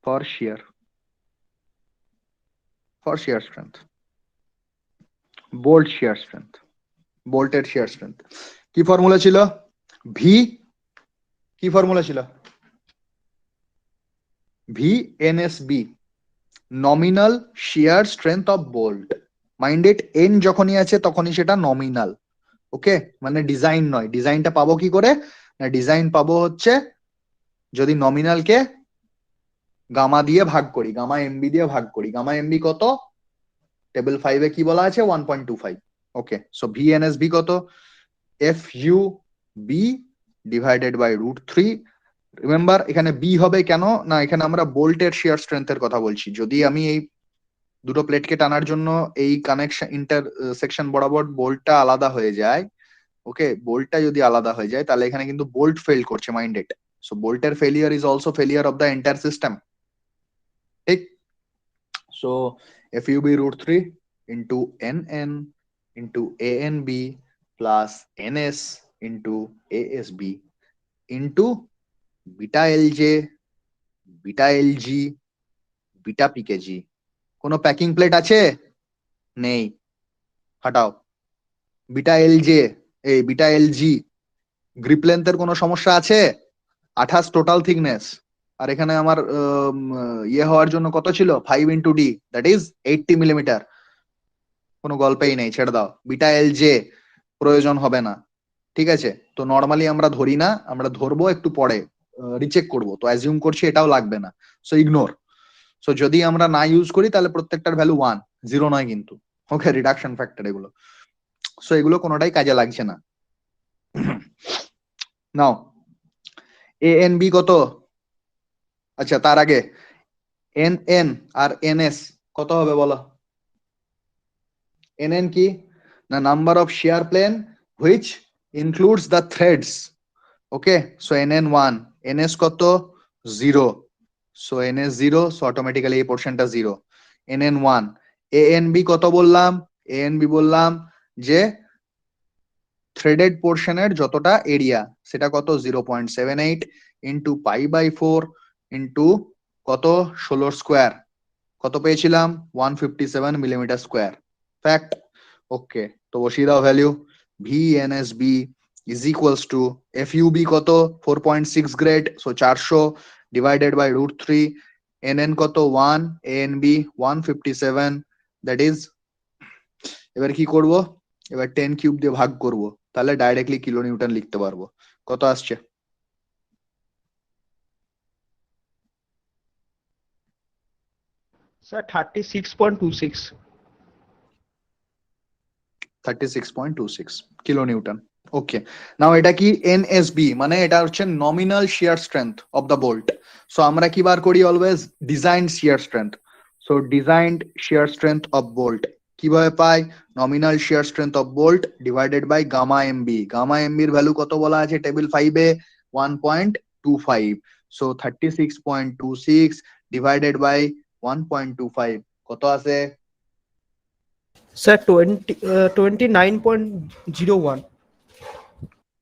for shear, for shear strength, bolt shear strength, বোল্টের শিয়ার স্ট্রেংথ। কি ফর্মুলা ছিল? ভি, কি ফর্মুলা ছিল? V NSB, nominal shear strength of bolt. Mind it, N যখনই আছে তখনই সেটা নমিনাল। ওকে, মানে ডিজাইন নয়। ডিজাইনটা পাবো কি করে? না ডিজাইন পাবো হচ্ছে যদি নমিনালকে গামা দিয়ে ভাগ করি, গামা এমবি দিয়ে ভাগ করি। গামা এমবি কত? টেবিল 5-এ কি বলা আছে? 1.25। ওকে, সো ভিএনএসবি কত? F U B divided by √3। Remember এখানে বি হবে কেন না, এখানে আমরা বোল্টের শিয়ার স্ট্রেংথের কথা বলছি। যদি আমি এই দুটো প্লেটকে টানার জন্য এই কানেকশন ইন্টারসেকশন বরাবর বোল্টটা আলাদা হয়ে যায়, ওকে, বোল্টটা যদি আলাদা হয়ে যায় তাহলে এখানে কিন্তু বোল্ট ফেল করছে, মাইন্ডেড। সো বোল্টের failure is also failure of the entire system, ঠিক? So F U B √3 into N N into A N B plus N S into A S B into beta L J, beta L G, beta PKG. কোনো packing plate আছে? নেই, হাটাও। Beta L J, এই beta L G, grip লেন্থের কোনো সমস্যা আছে? 28 total thickness. আর এখানে আমার ইয়ে হওয়ার জন্য কত ছিল? 5 × d, দ্যাট ইজ 80 মিলিমিটার। কোনো গল্পেই নেই, ছেড়ে দাও। বিটা এল জে প্রয়োজন হবে না, ঠিক আছে? তো নর্মালি আমরা ধরি না, আমরা ধরবো একটু পরে, রিচেক করব, তো অ্যাজিউম করছি এটাও লাগবে না, সো ইগনোর। সো যদি আমরা না ইউজ করি তাহলে প্রত্যেকটার ভ্যালু 1, 0 নয় কিন্তু। ওকে, রিডাকশন ফ্যাক্টর এগুলো। সো এগুলো কোনোটাই কাজে লাগছে না। নাও এ এন বি কত? আচ্ছা, তার আগে এন এন আর এন এস কত হবে বলো? এন এন কি না number of shear plane which includes the threads. Okay, so N N 1, N S কত? 0। So N S 0, so automatically এই পোর্শনটা 0। N N 1, A N B কত বললাম? এ এন বি বললাম যে থ্রেডেড পোর্শনের যতটা এরিয়া সেটা কত? 0.78 ইন্টু π/4 ইন্টু কত? 16 স্কোয়ার। কত পেয়েছিলাম? 157 মিলিমিটার স্কোয়ার। ফ্যাক্ট। ওকে, তো বসিয়ে দাও value. VNSB is equals to FUB কত? 4.6 grade, so 400 divided by √3। NN কত? 1, এএনবি 157, দ্যাট ইজ, এবার কি করব? এবার 10³ দিয়ে ভাগ করব, তাহলে ডাইরেক্টলি কিলো নিউটন লিখতে পারবো। কত আসছে? Sir 36.26। 36.26 kilonewton. Okay, now এটা কি? এনএসবি মানে এটা হচ্ছে nominal shear strength of the bolt. So আমরা কি বার করি? Always design shear strength. So designed shear strength of bolt কিভাবে পাই? Nominal shear strength of bolt divided by gamma MB. Gamma এমবির ভ্যালু কত বলা আছে টেবিল 5-এ? 1.25। সো 36.26 ডিভাইডেড বাই 1.25 কত আছে? স্যার 29.01।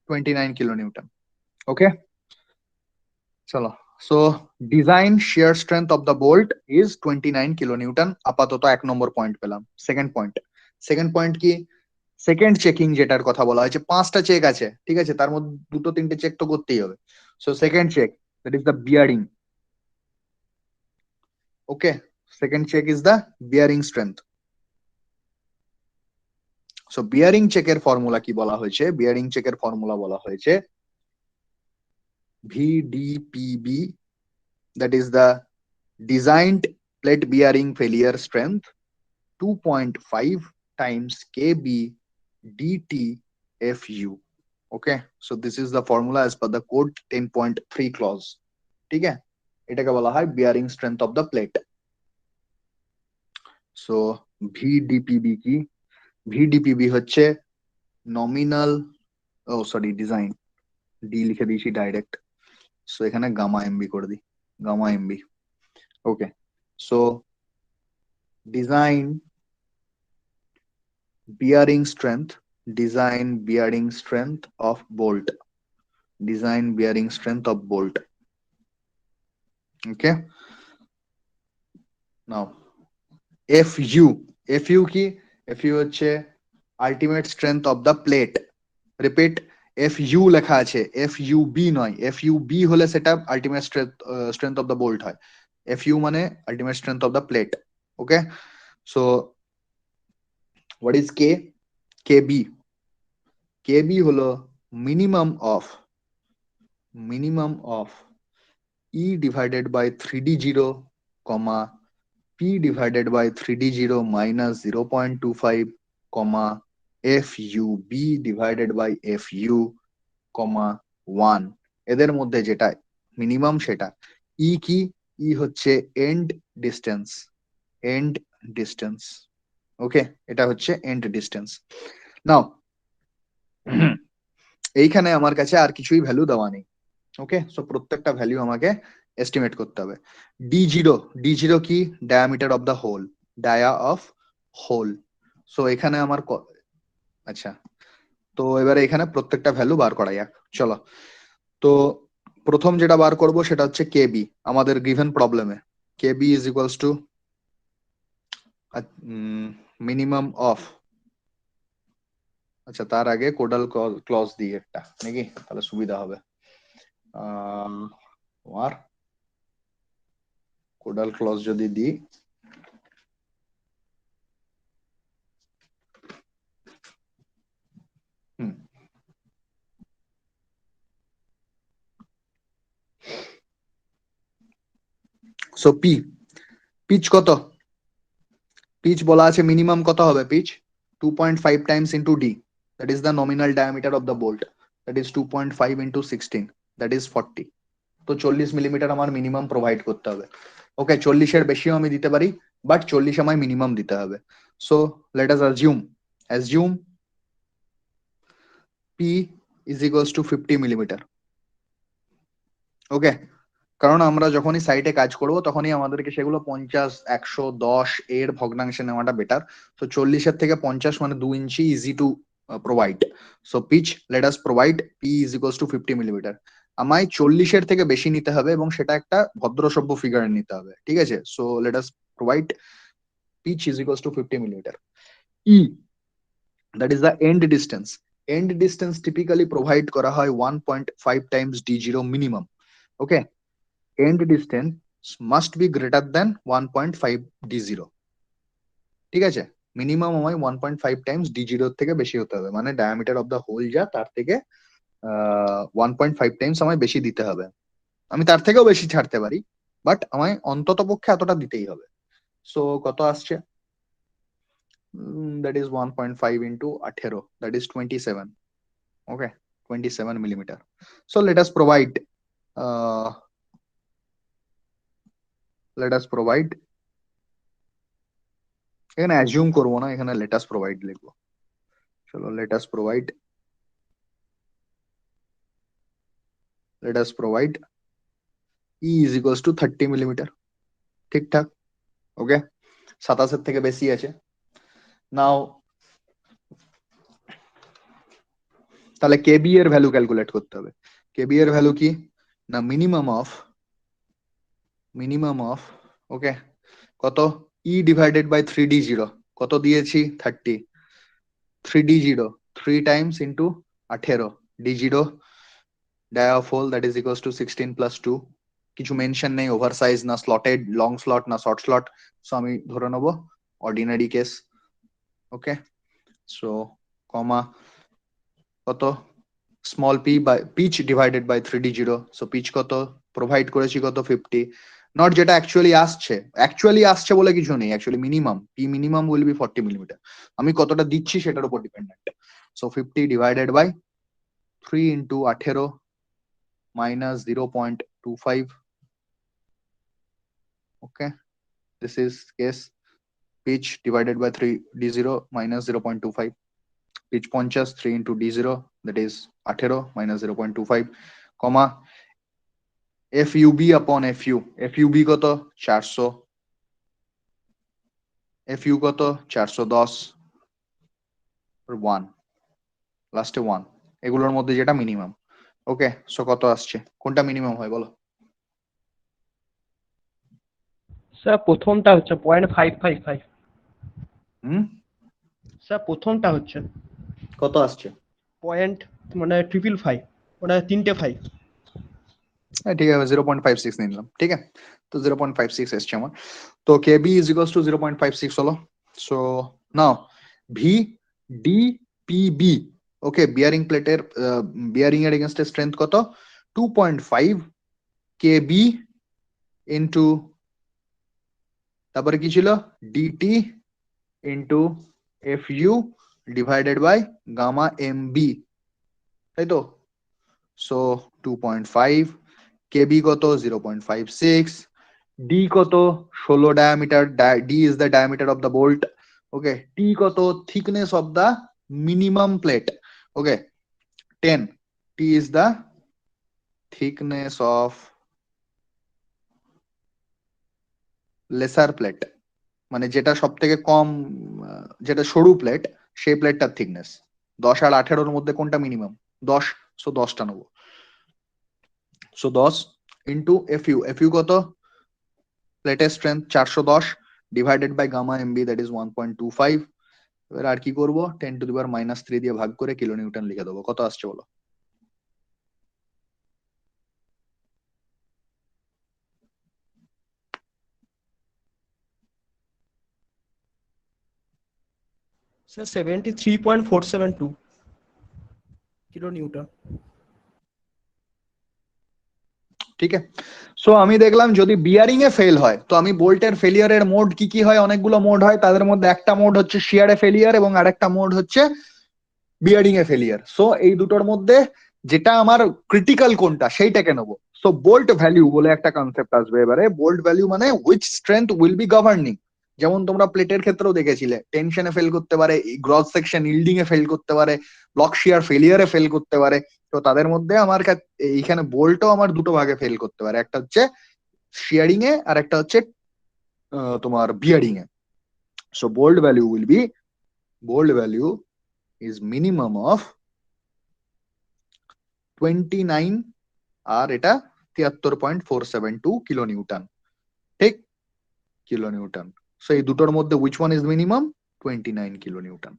29 kilo Newton. ওকে, চলো। So design shear strength of the bolt is 29 kilo Newton. আপাতত 1 নম্বর পয়েন্ট পেলাম। সেকেন্ড পয়েন্ট কি? সেকেন্ড চেকিং যেটার কথা বলা হয়েছে, 5টা চেক আছে, ঠিক আছে, তার মধ্যে 2-3টে চেক তো করতেই হবে। So second check, that is the bearing. Okay, second check is the bearing strength. So bearing চেকের ফর্মুলা কি বলা হয়েছে? বিয়ারিং চেকের ফর্মুলা বলা হয়েছে ভিডিপিবি, that is the designed plate bearing failure strength, 2.5 times kb dt fu. Okay, so this is the formula as per the code 10.3 clause. ঠিক আছে, এটাকে বলা হয় bearing strength of the plate. So VDPB কি? VDPB হচ্ছে nominal, oh sorry, design, D লিখে দিয়েছি direct. So এখানে গামা এমবি করে দিই, gamma MB. Okay, so design bearing strength, design bearing strength of bolt, design bearing strength of bolt. Okay, now fu কি? fu হচ্ছে ultimate strength of the plate. Repeat, fu লেখা আছে, fub নয়। fub হলে সেটা ultimate strength of the bolt হয়। fu মানে ultimate strength of the plate. Okay, so what is K? KB, KB হলো minimum of E divided by 3d0, comma p divided by 3d0 minus 0.25, comma fub divided by fu, comma 1, এদের মধ্যে যেটা minimum সেটা ই কি? ই হচ্ছে and distance. ওকে, এটা হচ্ছে and distance. নাও এইখানে আমার কাছে আর কিছুই ভ্যালু দেওয়া নেই। ওকে, সো প্রত্যেকটা ভ্যালু আমাকে এস্টিমেট করতে হবে। ডি জিরো কি? Diameter of the hole, dia of hole. সো এখানে আমার আচ্ছা, তো এবারে এখানে প্রত্যেকটা ভ্যালু বার করা যাক, চলো। তো প্রথম যেটা বার করব সেটা হচ্ছে কেবি, আমাদের গিভেন প্রবলেমে KB is equals to minimum of, আচ্ছা তার আগে কোডাল ক্লজ দিই একটা নাকি, তাহলে সুবিধা হবে। আর কোডাল ক্লজ যদি দিই, সো পিচ কত? পিচ বলা আছে মিনিমাম কত হবে? Pitch 2.5 times into D, that is the nominal diameter of the bolt, that is 2.5 into 16, that is 40। তো 40 মিলিমিটার আমার মিনিমাম প্রোভাইড করতে হবে। ওকে, 40-এর বেশিও আমি দিতে পারি, বাট 40 আমায় মিনিমাম দিতে হবে। So let us assume P is equals to 50 millimetre. Okay, কারণ আমরা যখনই সাইটে কাজ করব তখনই আমাদেরকে সেগুলো 50, 100, 10 এর ভগ্নাংশে নেওয়াটা বেটার। তো 40-এর থেকে 50 মানে 2 inch, easy to provide. So pitch let us provide P is equals to 50 millimetre. আমায় 40-এর থেকে বেশি নিতে হবে এবং সেটা একটা ভদ্রসভ্য ফিগারে নিতে হবে, ঠিক আছে? So let us provide pitch is equals to 50 millimetre. E, that is the end distance typically provide করা হয় 1.5 times d0 minimum. Okay, end distance must be greater than 1.5 d0, ঠিক আছে? মিনিমাম আমায় 1.5 টাইমস d0 থেকে বেশি হতে হবে, মানে ডায়ামিটার অফ দ্য হোল যা তার থেকে 1.5 টাইমস আমায় বেশি দিতে হবে। আমি তার থেকেও বেশি ছাড়তে পারি, বাট আমায় অন্তত পক্ষে এতটা দিতেই হবে। সো কত আসছে? That is 1.5 into 18, that is 27। Okay, 27 millimetre. So let us provide এখানে অ্যাজিউম করবো না, এখানে লেটাস প্রোভাইড লিখবো। চলো let us provide E is equals to 30 millimetre, ঠিকঠাক। ওকে, 27-এর থেকে বেশি আছে। নাও তাহলে কেবি এর ভ্যালু ক্যালকুলেট করতে হবে। কেবি এর ভ্যালু কি? না মিনিমাম অফ ওকে কত? ই ডিভাইডেড বাই 3d0, কত দিয়েছি? 30। 3d0 3 times into 18, d0 dia of hole, that is equals to 16 plus 2। কিছু মেনশন নেই, ওভার সাইজ না স্লটেড, লং স্লট না শর্ট স্লট, সো আমি ধরে নেবো অর্ডিনারি কেস। ওকে, সো কমা কত? Small P by pitch divided by 3d0, so pitch কত প্রোভাইড করেছি? কত? 50। নট যেটা অ্যাকচুয়ালি আসছে বলে কিছু নেই, actually minimum P minimum will be 40 millimetre. আমি কতটা দিচ্ছি সেটার উপর dependent. So 50 divided by 3 into 18 minus 0.25. Okay, this is case. Pitch divided by 3d0 minus 0.25. Pitch 50, 3 into d0, that is 18 minus 0.25, comma fub upon fub কত? 400, fu কত? 410, 1 লাস্টে 1, এগুলোর মধ্যে যেটা মিনিমাম। ওকে, সো কত আসছে? কোনটা মিনিমাম হয় বলো? স্যার প্রথমটা হচ্ছে 0.555। স্যার প্রথমটা হচ্ছে কত আসছে? পয়েন্ট মানে 555, ওটা 3টে 5। হ্যাঁ ঠিক আছে, 0.56 নিলাম, ঠিক আছে। তো 0.56 এসছে আমার। তো কেবি ইজ ইকুয়ালস টু 0.56 হলো। So now V D P B. Okay, bearing প্লেটের বিয়ারিং এর এগেনস্টে স্ট্রেংথ কত? 2.5 কেবি ইন্টু, তারপরে কি ছিল, DT into F U divided by gamma M B, তাই তো? সো 2.5, কেবি কত? 0.56, ডি কত? 16 diameter, D is the diameter of the bolt. Okay, T কত? Thickness of the minimum plate. Okay, 10, T is the thickness of lesser plate, মানে যেটা সব থেকে কম, যেটা সরু প্লেট, সেই প্লেটটার থিকনেস। 10 আর 18-র মধ্যে কোনটা মিনিমাম? 10, সো 10টা নেবো। সো 10 ইন্টু এফ ইউ কত? প্লেটের strength 410 divided by gamma MB, that is 1.25। এবার আর কি করবো, 10⁻³ দিয়ে ভাগ করে কিলো নিউটন লিখে দেবো। কত আসছে বলো? Sir 73.472 kilo newton. ঠিক আছে, সো আমি দেখলাম যদি বিয়ারিং এ ফেল হয়, তো আমি বোল্টের ফেলিয়ারের মোড কি কি হয়, অনেকগুলো মোড হয়, তাদের মধ্যে একটা মোড হচ্ছে শিয়ারে ফেলিয়ার এবং আরেকটা মোড হচ্ছে বিয়ারিং এ ফেলিয়ার। সো এই দুটোর মধ্যে যেটা আমার ক্রিটিক্যাল কোনটা, সেইটাকে নেবো। সো বোল্ট ভ্যালু বলে একটা কনসেপ্ট আসবে এবারে। বোল্ট ভ্যালু মানে which strength will be governing. যেমন তোমরা প্লেটের ক্ষেত্রেও দেখেছিলে, টেনশনে ফেল করতে পারে, গ্রস সেকশন ইল্ডিং এ ফেল করতে পারে, ব্লক শিয়ার ফেলিয়ারে ফেল করতে পারে। তো তাদের মধ্যে আমার এইখানে বোল্টও আমার দুটো ভাগে ফেল করতে পারে, একটা হচ্ছে শিয়ারিং এ আর একটা হচ্ছে তোমার বিয়ারিং এ। So bolt value is minimum of 29 আর এটা 73.472 কিলো নিউটন। ঠিক, কিলো নিউটন। সো এই দুটোর মধ্যে which one is minimum? 29 kilo newton.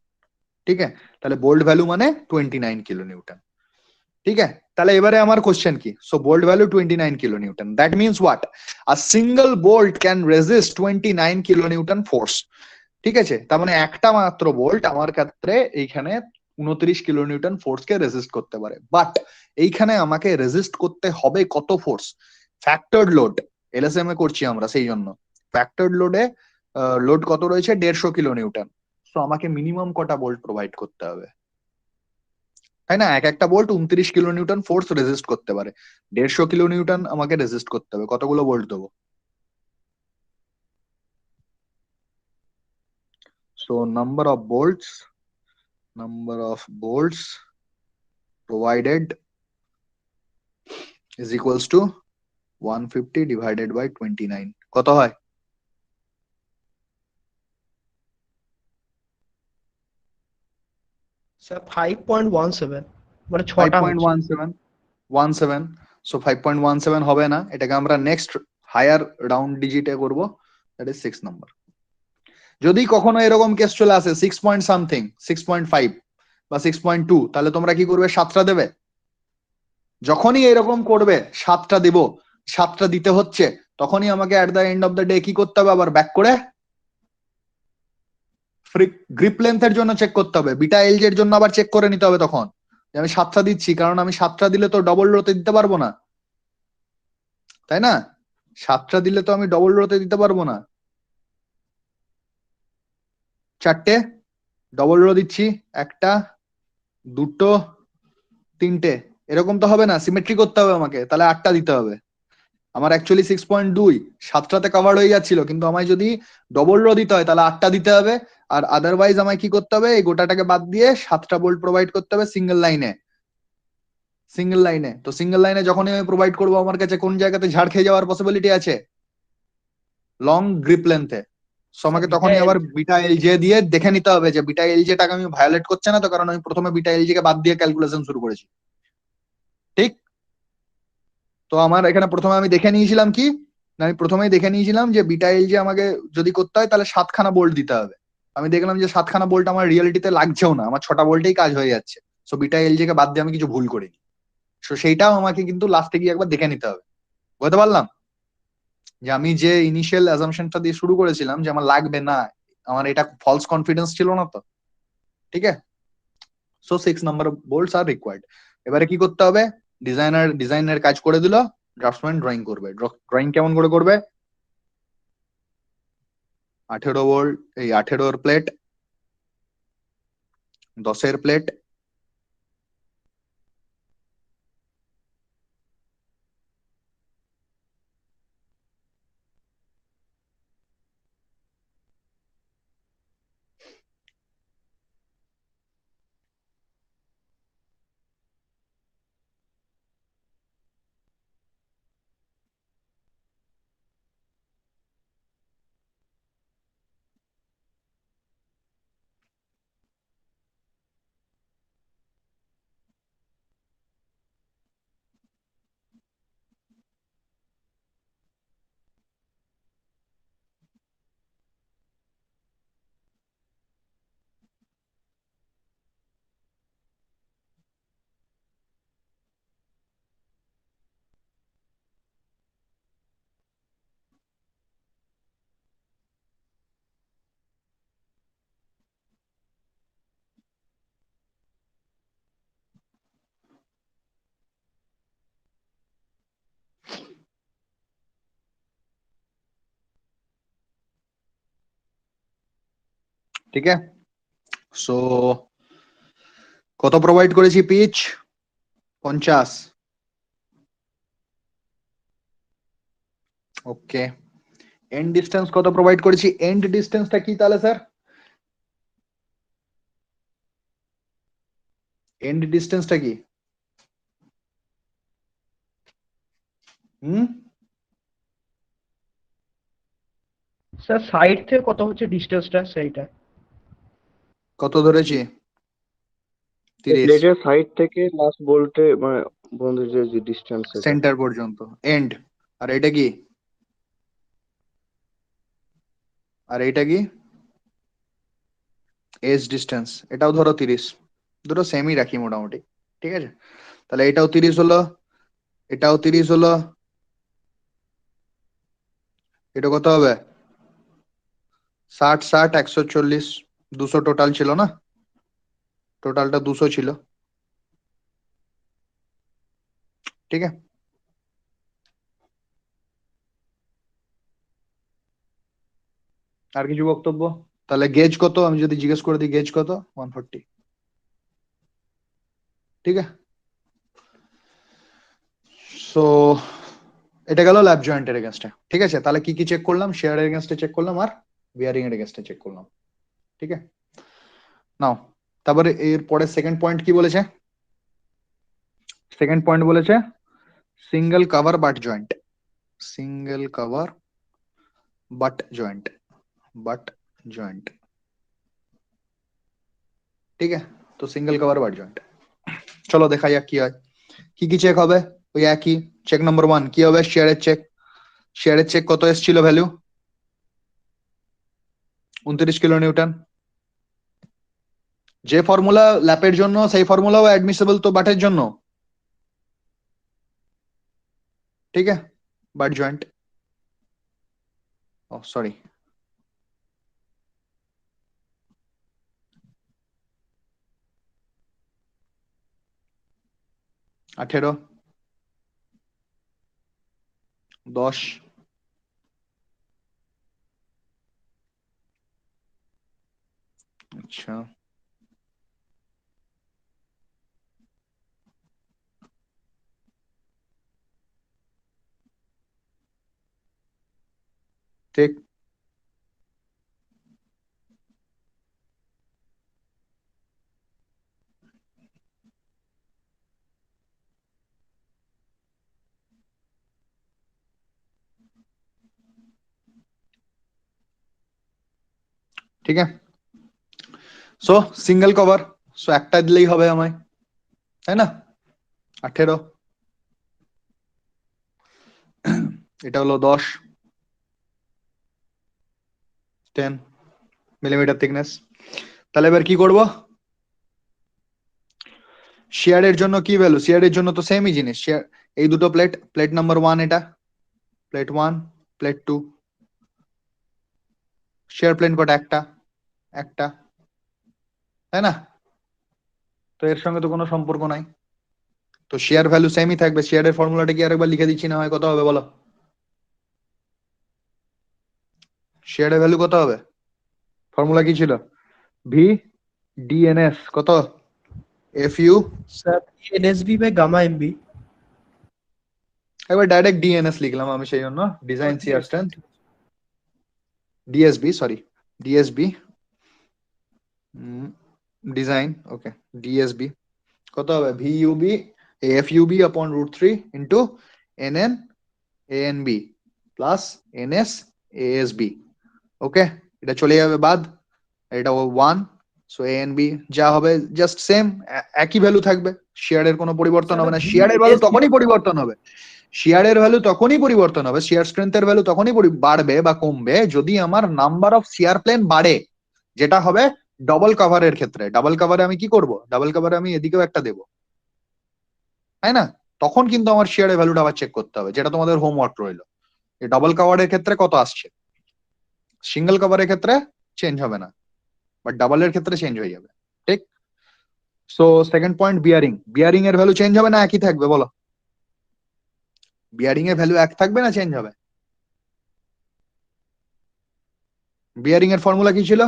ঠিক আছে, তাহলে বোল্ট ভ্যালু মানে 29 কিলো নিউটন। ঠিক আছে, তাহলে এবারে আমার কোশ্চেন কি? So bolt value 29 kilo newton, that means what? A single bolt can resist 29 kilo newton force. ঠিক আছে, তার মানে একটা মাত্র বোল্ট আমার ক্ষেত্রে এইখানে 29 কিলো নিউটন ফোর্স কে রেজিস্ট করতে পারে। বাট এইখানে আমাকে রেজিস্ট করতে হবে কত ফোর্স? ফ্যাক্টরড লোড, এলএসএম এ করছি আমরা, সেই জন্য ফ্যাক্টরড লোডে লোড কত রয়েছে? 150 কিলো নিউটন। তো আমাকে মিনিমাম কটা বোল্ট প্রোভাইড করতে হবে, তাই না? এক একটা bolt 29 kilo newton force resist করতে পারে, 150 কিলো নিউটন আমাকে রেজিস্ট করতে হবে। কতগুলো বোল্ট দেবো? So number of bolts provided is equals to 150 divided by 29। কত হয়? স্যার 5.17, মানে 6টা হচ্ছে। 5.17। সো 5.17 হবে না, এটাকে আমরা নেক্সট হায়ার রাউন্ড ডিজিটে করব, দ্যাট ইজ 6 নাম্বার। যদি কখনো এরকম কেস চলে আসে 6 পয়েন্ট সামথিং, 6.5 বা 6.2, তাহলে তোমরা কি করবে? 7টা দেবে। যখনই এরকম করবে 7টা দিব, 7টা দিতে হচ্ছে, তখনই আমাকে at the end of the day কি করতে হবে? আবার ব্যাক করে গ্রিপ লেন্থের জন্য চেক করতে হবে, বিটা এলজ এর জন্য আবার চেক করে নিতে হবে তখন, যে আমি 7টা দিচ্ছি, কারণ আমি 7টা দিলে তো ডবল রোতে দিতে পারবো না, তাই না? 7টা দিলে তো আমি ডবল রোতে দিতে পারবো না। 4টে ডবল রো দিচ্ছি, 1টা 2টো 3টে, এরকম তো হবে না, সিমেট্রি করতে হবে আমাকে, তাহলে 8টা দিতে হবে। আমার অ্যাকচুয়ালি 6.2, 7টাতে কভার হয়ে যাচ্ছিল, কিন্তু আমায় যদি ডবল রো দিতে হয় তাহলে 8টা দিতে হবে। আর আদারওয়াইজ আমায় কি করতে হবে? এই গোটাটাকে বাদ দিয়ে 7টা বোল্ট প্রোভাইড করতে হবে সিঙ্গেল লাইনে। তো সিঙ্গেল লাইনে যখনই আমি প্রোভাইড করবো, আমার কাছে কোন জায়গাতে ঝাড় খেয়ে যাওয়ার পসিবিলিটি আছে? লং গ্রিপ লেন্থে। সো স্যার আমাকে বিটা তখনই আবার এলজি। বিটা এলজে দিয়ে দেখে নিতে হবে যে বিটা এলজেটাকে আমি ভায়োলেট করছে না তো, কারণ আমি প্রথমে বিটা এলজি কে বাদ দিয়ে ক্যালকুলেশন শুরু করেছি। ঠিক, তো আমার এখানে প্রথমে আমি দেখে নিয়েছিলাম কি, আমি প্রথমেই দেখে নিয়েছিলাম যে বিটা এলজি আমাকে যদি করতে হয় তাহলে 7খানা বোল্ট দিতে হবে। আমি দেখলাম যে 7খানা বোল্ট আমার রিয়েলিটিতে লাগছেও না, আমার 6টা বোল্টেই কাজ হয়ে যাচ্ছে। সো বিটা এলজি কে বাদ দিয়ে আমি কিছু ভুল করিনি। সো সেইটাও আমাকে কিন্তু লাস্টে গিয়ে একবার দেখে নিতে হবে। বুঝতে পারলাম যে আমি যে ইনিশিয়াল অ্যাজাম্পশনটা দিয়ে শুরু করেছিলাম যে আমার লাগবে না, আমার এটা ফলস কনফিডেন্স ছিল না তো। ঠিক আছে, সো 6 নাম্বার বোল্টস আর রিকোয়ার্ড। এবারে কি করতে হবে, ডিজাইনের কাজ করে দিল, ড্রাফটসম্যান ড্রয়িং করবে। ড্রয়িং কেমন করে করবে, 18 বোল্ট, এই 18 প্লেট, 10 প্লেট, ঠিক আছে। সো কত প্রোভাইড করেছি, পিচ 50, ওকে। এন্ড ডিস্টেন্স কত প্রোভাইড করেছি, এন্ড ডিস্টেন্সটা কি তাহলে স্যার, এন্ড ডিস্টেন্সটা কি, হুম, স্যার সাইড থেকে কত হচ্ছে ডিস্টেন্সটা সেইটা। কত ধরেছি, 30, প্লেটের সাইড থেকে লাস্ট বোল্টে মানে পর্যন্ত যে ডিস্টেন্স সেটা। সেন্টার পর্যন্ত এন্ড। আর এটা কি, আর এইটা কি, এজ ডিস্টেন্স, এটাও ধরো 30, দুটো সেমই রাখি মোটামুটি, ঠিক আছে। তাহলে এটাও 30 হলো, এটাও 30 হলো, এটা কত হবে, 60 60 140, 200 টোটাল ছিল না, টোটালটা 200 ছিল, ঠিক আছে। আর কিছু বক্তব্য, তাহলে গেজ কত, আমি যদি জিজ্ঞেস করে দিই গেজ কত, 140, ঠিক আছে। সো এটা গেল ল্যাব জয়েন্টের এগেনস্টে, ঠিক আছে। তাহলে কি কি চেক করলাম, শেয়ারের এগেনস্টে চেক করলাম আর বিয়ারিং এর এগেনস্টে চেক করলাম, ঠিক আছে। নাও তারপরে এর পরে সেকেন্ড পয়েন্ট কি বলেছে, সেকেন্ড পয়েন্ট বলেছে single cover butt joint, single cover butt joint, but joint, ঠিক আছে। তো সিঙ্গেল কভার বাট জয়েন্ট, চলো দেখা যাক কি হয়, কি কি চেক হবে, ওই একই। চেক নাম্বার 1 কি হবে, শেয়ারের চেক। শেয়ারের চেক কত এসেছিল ভ্যালু, 29 কিলো নিউটন। যে ফর্মুলা ল্যাপের জন্য সেই ফর্মুলাও অ্যাডমিসেবল তো বাটের জন্য, ঠিক আছে। বাট জয়েন্ট, ও সরি, আঠেরো, 10, আচ্ছা, ঠিক, ঠিক আছে। সো সিঙ্গেল কভার, সো একটা দিলেই হবে আমায়, তাই না, 18, এটা হলো 10, 10 মিলিমিটার থিকনেস। তাহলে এবার কি করব, শেয়ারের জন্য কি ভ্যালু, শেয়ারের জন্য তো সেমই জিনিস, শেয়ার এই দুটো প্লেট, প্লেট নাম্বার 1 এটা, প্লেট 1, প্লেট 2, শেয়ার প্লেন কটা, একটা, একটা, তাই না? তো এর সঙ্গে তো কোনো সম্পর্ক নাই, তো শেয়ার ভ্যালু সেমই থাকবে। শেয়ারের ফর্মুলাটা কি আরেকবার লিখে দিচ্ছি না হয়, কত হবে বলো? শেয়ারের ভ্যালু কত হবে? ফর্মুলা কি ছিল? ভি ডিএনএস কত? F U, sir NSB by gamma MB. একবার ডাইরেক্ট ডিএনএস লিখলাম আমি, সেই জন্য design shear strength, DSB sorry, DSB design, okay, DSB কত হবে? VUB FUB upon √3 into NN ANB plus NS ASB. Okay, এটা চলে যাবে বাদ, এটা 1, সো এএনবি যা হবে জাস্ট সেম, একই ভ্যালু থাকবে, শেয়ারের কোনো পরিবর্তন হবে না। শেয়ারের ভ্যালু তখনই পরিবর্তন হবে, শেয়ারের ভ্যালু তখনই পরিবর্তন হবে, শেয়ার স্ট্রেংথের ভ্যালু তখনই বাড়বে বা কমবে যদি আমার নাম্বার অফ শেয়ার প্লেন বাড়ে, যেটা হবে ডবল কভারের ক্ষেত্রে। ডাবল কভারে আমি কি করব? ডাবল কভারে আমি এদিকেও একটা দেবো, তাই না? তখন কিন্তু আমার শেয়ারের ভ্যালুটা আবার চেক করতে হবে, যেটা তোমাদের হোমওয়ার্ক রইলো। এই ডাবল কভারের ক্ষেত্রে কত আসছে, সিঙ্গেল কভারের ক্ষেত্রে চেঞ্জ হবে না, বাট ডাবলের ক্ষেত্রে চেঞ্জ হয়ে যাবে, ঠিক? So second point, bearing. Bearing এর ভ্যালু চেঞ্জ হবে না একই থাকবে বলো? বিয়ারিং এর ভ্যালু এক থাকবে না চেঞ্জ হবে? বিয়ারিং এর ফর্মুলা কি ছিল?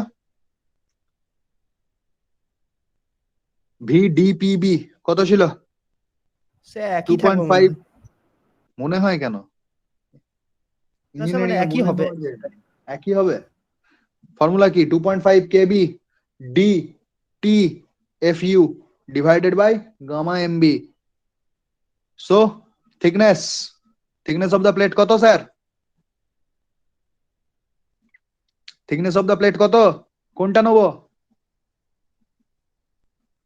ভিডিপিবি কত ছিল? স্যার একই থাকবে 2.5। মনে হয় কেন? না স্যার, মানে ইঞ্জিনিয়ারিং এ একই মনে হবে। হয় যে একই হবে। ফর্মুলা কি? 2.5 KB D T F U divided by gamma MB. So thickness, thickness of the plate কত sir? Thickness of the plate কত? কোনটা নেবো?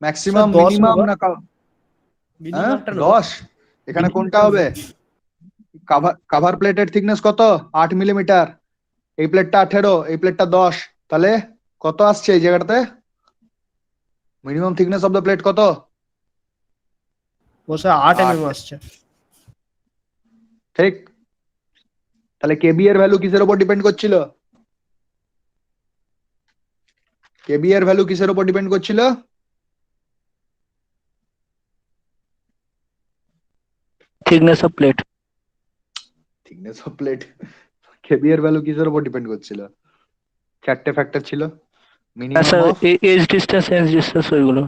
ম্যাক্সিমাম, 10 মিনিমাম নেবো, না হ্যাঁ মিনিমামটা নেবো। 10? এখানে কোনটা হবে? কাভার প্লেটের থিকনেস কত? 8 মিলিমিটার। এই প্লেটটা 18, এই প্লেটটা 10, তাহলে কত আসছে এই জায়গাটাতে? Minimum thickness of the plate কত? ও স্যার 8 8, আসছে। ঠিক? তাহলে কেবি এর ভ্যালু কিসের উপর ডিপেন্ড করছিল? কেবি এর ভ্যালু কিসের উপর ডিপেন্ড করছিল? Thickness of plate. Thickness of plate, KB এর ভ্যালু কিসের উপর ডিপেন্ড করছিল? 4টে ফ্যাক্টর ছিল, minimum sir of edge distance ওইগুলো।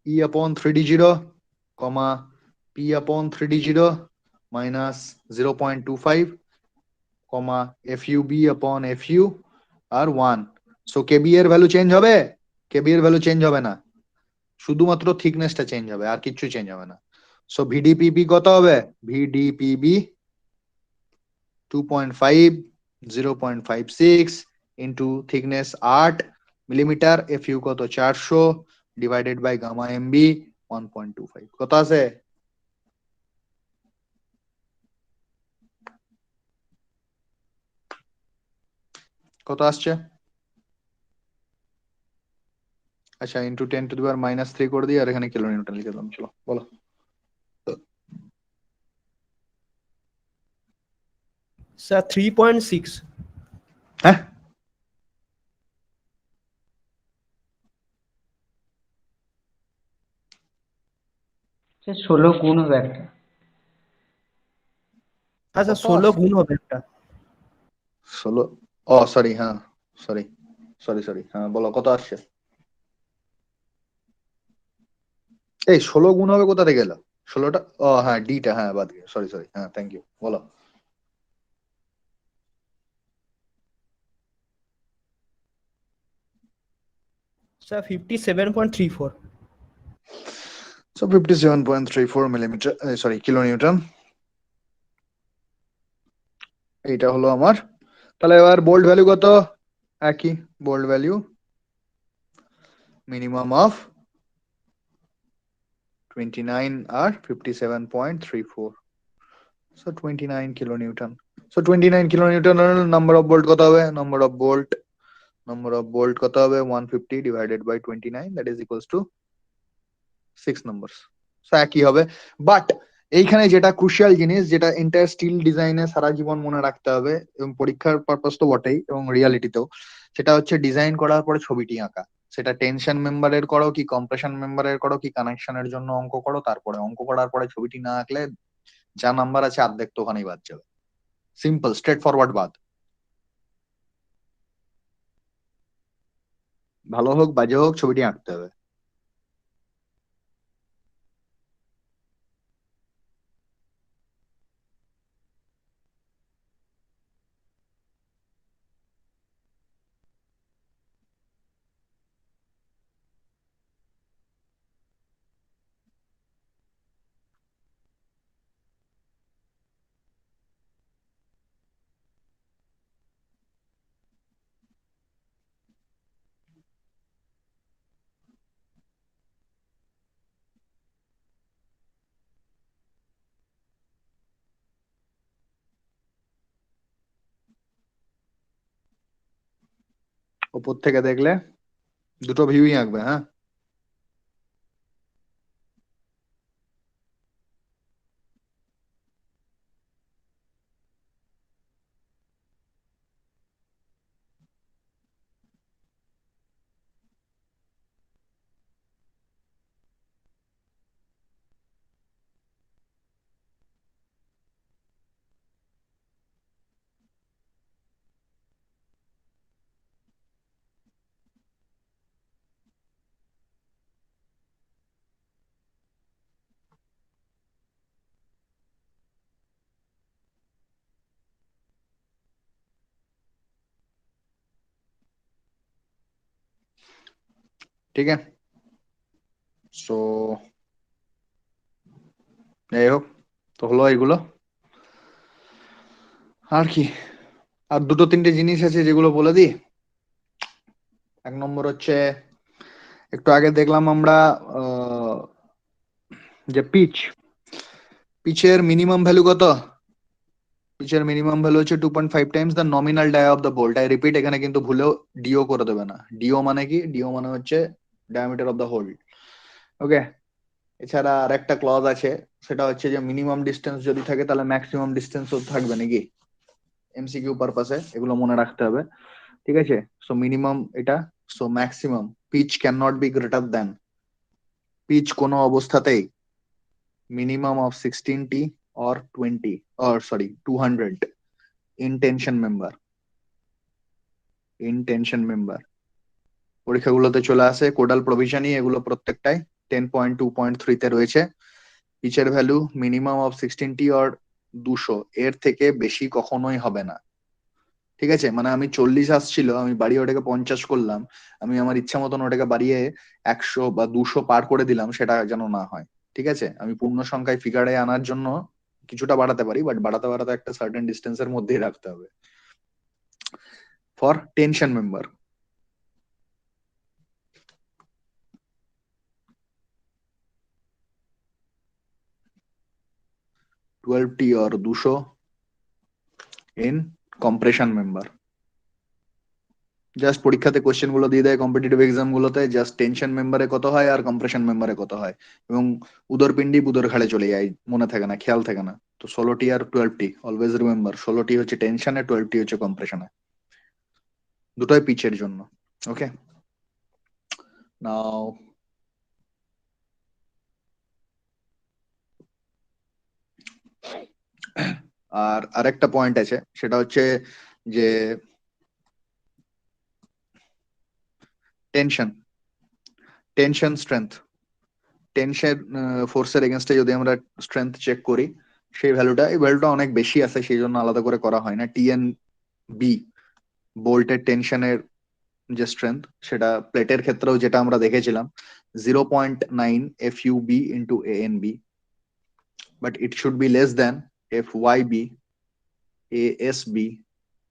E upon 3d0, comma P upon 3d0 minus 0.25, comma FUB upon FU আর 1। সো কেবি এর ভ্যালু চেঞ্জ হবে? কেবি এর ভ্যালু চেঞ্জ হবে না, শুধুমাত্র থিকনেসটা চেঞ্জ হবে, আর কিচ্ছু চেঞ্জ হবে না। সো ভিডিপিবি কত হবে? ভিডিপিবি 2.5 0.56 ইন্টু থিকনেস 8 মিলিমিটার, এফইউ কত? 400 ডিভাইডেড বাই গামা এমবি 1.25, কত আছে? কত আসছে? আচ্ছা, ইন্টু 10⁻³ করে দিই, আর এখানে কিলো নিউটন লিখে দিলাম, চলো বলো। স্যার 3.6। হ্যাঁ, সে 16 গুণ হবে একটা। আচ্ছা কত 16 আসছে? গুণ হবে একটা। 16, ও সরি, হ্যাঁ সরি সরি সরি, হ্যাঁ বলো কত আসছে? এই 16 গুণ হবে কোথা থেকে এলো? 16টা, ও হ্যাঁ ডিটা, হ্যাঁ বাদ গিয়ে, সরি সরি, হ্যাঁ থ্যাংক ইউ, বলো। Sir 57.34। So 57.34 millimetre, sorry kilo newton, এইটা হলো আমার। তাহলে এবার বোল্ড ভ্যালু কত? একই বোল্ড ভ্যালু, মিনিমাম অফ 29 আর 57.34, so 29 kilo newton. So 29 kilo newton, number of bolt কত হবে? নাম্বার অফ বোল্ট কত হবে? 150 divided by 29, that is equals to 6 numbers. So একই হবে, বাট এইখানে যেটা ক্রুশিয়াল জিনিস, যেটা এন্টায়ার স্টিল ডিজাইনে সারা জীবন মনে রাখতে হবে, এবং পরীক্ষার পারপাস তো বটেই এবং রিয়ালিটিতেও, সেটা হচ্ছে ডিজাইন করার পরে ছবিটি আঁকা। সেটা টেনশন মেম্বারের করো কি কম্প্রেশন মেম্বারের করো কি কানেকশনের জন্য অঙ্ক করো, তারপরে অঙ্ক করার পরে ছবিটি না আঁকলে যা নাম্বার আছে অর্ধেক তো ওখানেই বাদ যাবে। সিম্পল স্ট্রেট ফরওয়ার্ড বাদ। ভালো হোক বাজে হোক ছবিটি আঁকতে হবে। ওপর থেকে দেখলে দুটো ভিউই আঁকবে, হ্যাঁ। ঠিক আছে, সো যাই হোক, তো হলো এগুলো। আর কি, আর দুটো তিনটে জিনিস আছে যেগুলো বলে দিই। এক নম্বর হচ্ছে, একটু আগে দেখলাম আমরা যে পিচের মিনিমাম ভ্যালু কত? পিচের মিনিমাম ভ্যালু হচ্ছে 2.5 times the nominal dia of the bolt. I repeat, এখানে কিন্তু ভুলেও ডিও করে দেবে না। ডিও মানে কি? ডিও মানে হচ্ছে ডায়ামিটার অফ দ্য হোল। ওকে। এছাড়া আর একটা ক্লজ আছে, সেটা হচ্ছে যে মিনিমাম ডিস্টেন্স যদি থাকে তাহলে ম্যাক্সিমাম ডিস্টেন্সও থাকবে নাকি, এমসিকিউ পারপাসে এগুলো মনে রাখতে হবে। ঠিক আছে, সো মিনিমাম এটা, so maximum pitch can not be greater than, pitch কোনো অবস্থাতেই minimum of 16t or 20 or sorry 200 in tension member, in tension member। পরীক্ষাগুলোতে চলে আসে কোডাল প্রভিশনই, এগুলো প্রত্যেকটাই 10.2.3 তে রয়েছে। পিচের value minimum of 16t or 200, এর থেকে বেশি কখনোই হবে না। ঠিক আছে, মানে আমি 40 আসছিল, আমি বাড়িয়ে ওটাকে 50 করলাম, আমি আমার ইচ্ছা মতন ওটাকে বাড়িয়ে 100 বা 200 পার করে দিলাম, সেটা যেন না হয়। ঠিক আছে, আমি পূর্ণ সংখ্যায় ফিগারে আনার জন্য কিছুটা বাড়াতে পারি, বাট বাড়াতে বাড়াতে একটা সার্টেন ডিস্টেন্সের মধ্যেই রাখতে হবে for tension member. Twelve T or 200 in compression member. Just পরীক্ষাতে কোশ্চেন গুলো দিয়ে দেয় কম্পিটিটিভ এক্সাম গুলোতে, জাস্ট টেনশন মেম্বারে কত হয় আর কম্প্রেশন মেম্বারে কত হয়, এবং উদরপিন্ডি বুদর ঘাড়ে চলে যায়, মনে থাকে না, খেয়াল থাকে না। তো 16টি আর 12টি অলওয়েজ রিমেম্বার, 16টি হচ্ছে টেনশনে, 12টি হচ্ছে কম্প্রেশনে, দুটোই পিচের জন্য। ওকে, নাও আর আরেকটা পয়েন্ট আছে, সেটা হচ্ছে যে টেনশন, টেনশন স্ট্রেংথ, টেনশন ফোর্সের এগেনস্টে যদি আমরা স্ট্রেংথ চেক করি, সেই ভ্যালুটা, এই ভ্যালুটা অনেক বেশি আছে, সেই জন্য আলাদা করে করা হয় না। টিএন বি বোল্টের টেনশনের যে স্ট্রেংথ, সেটা প্লেটের ক্ষেত্রেও যেটা আমরা দেখেছিলাম 0.9 FUB into ANB, but it should be less than FYB ASB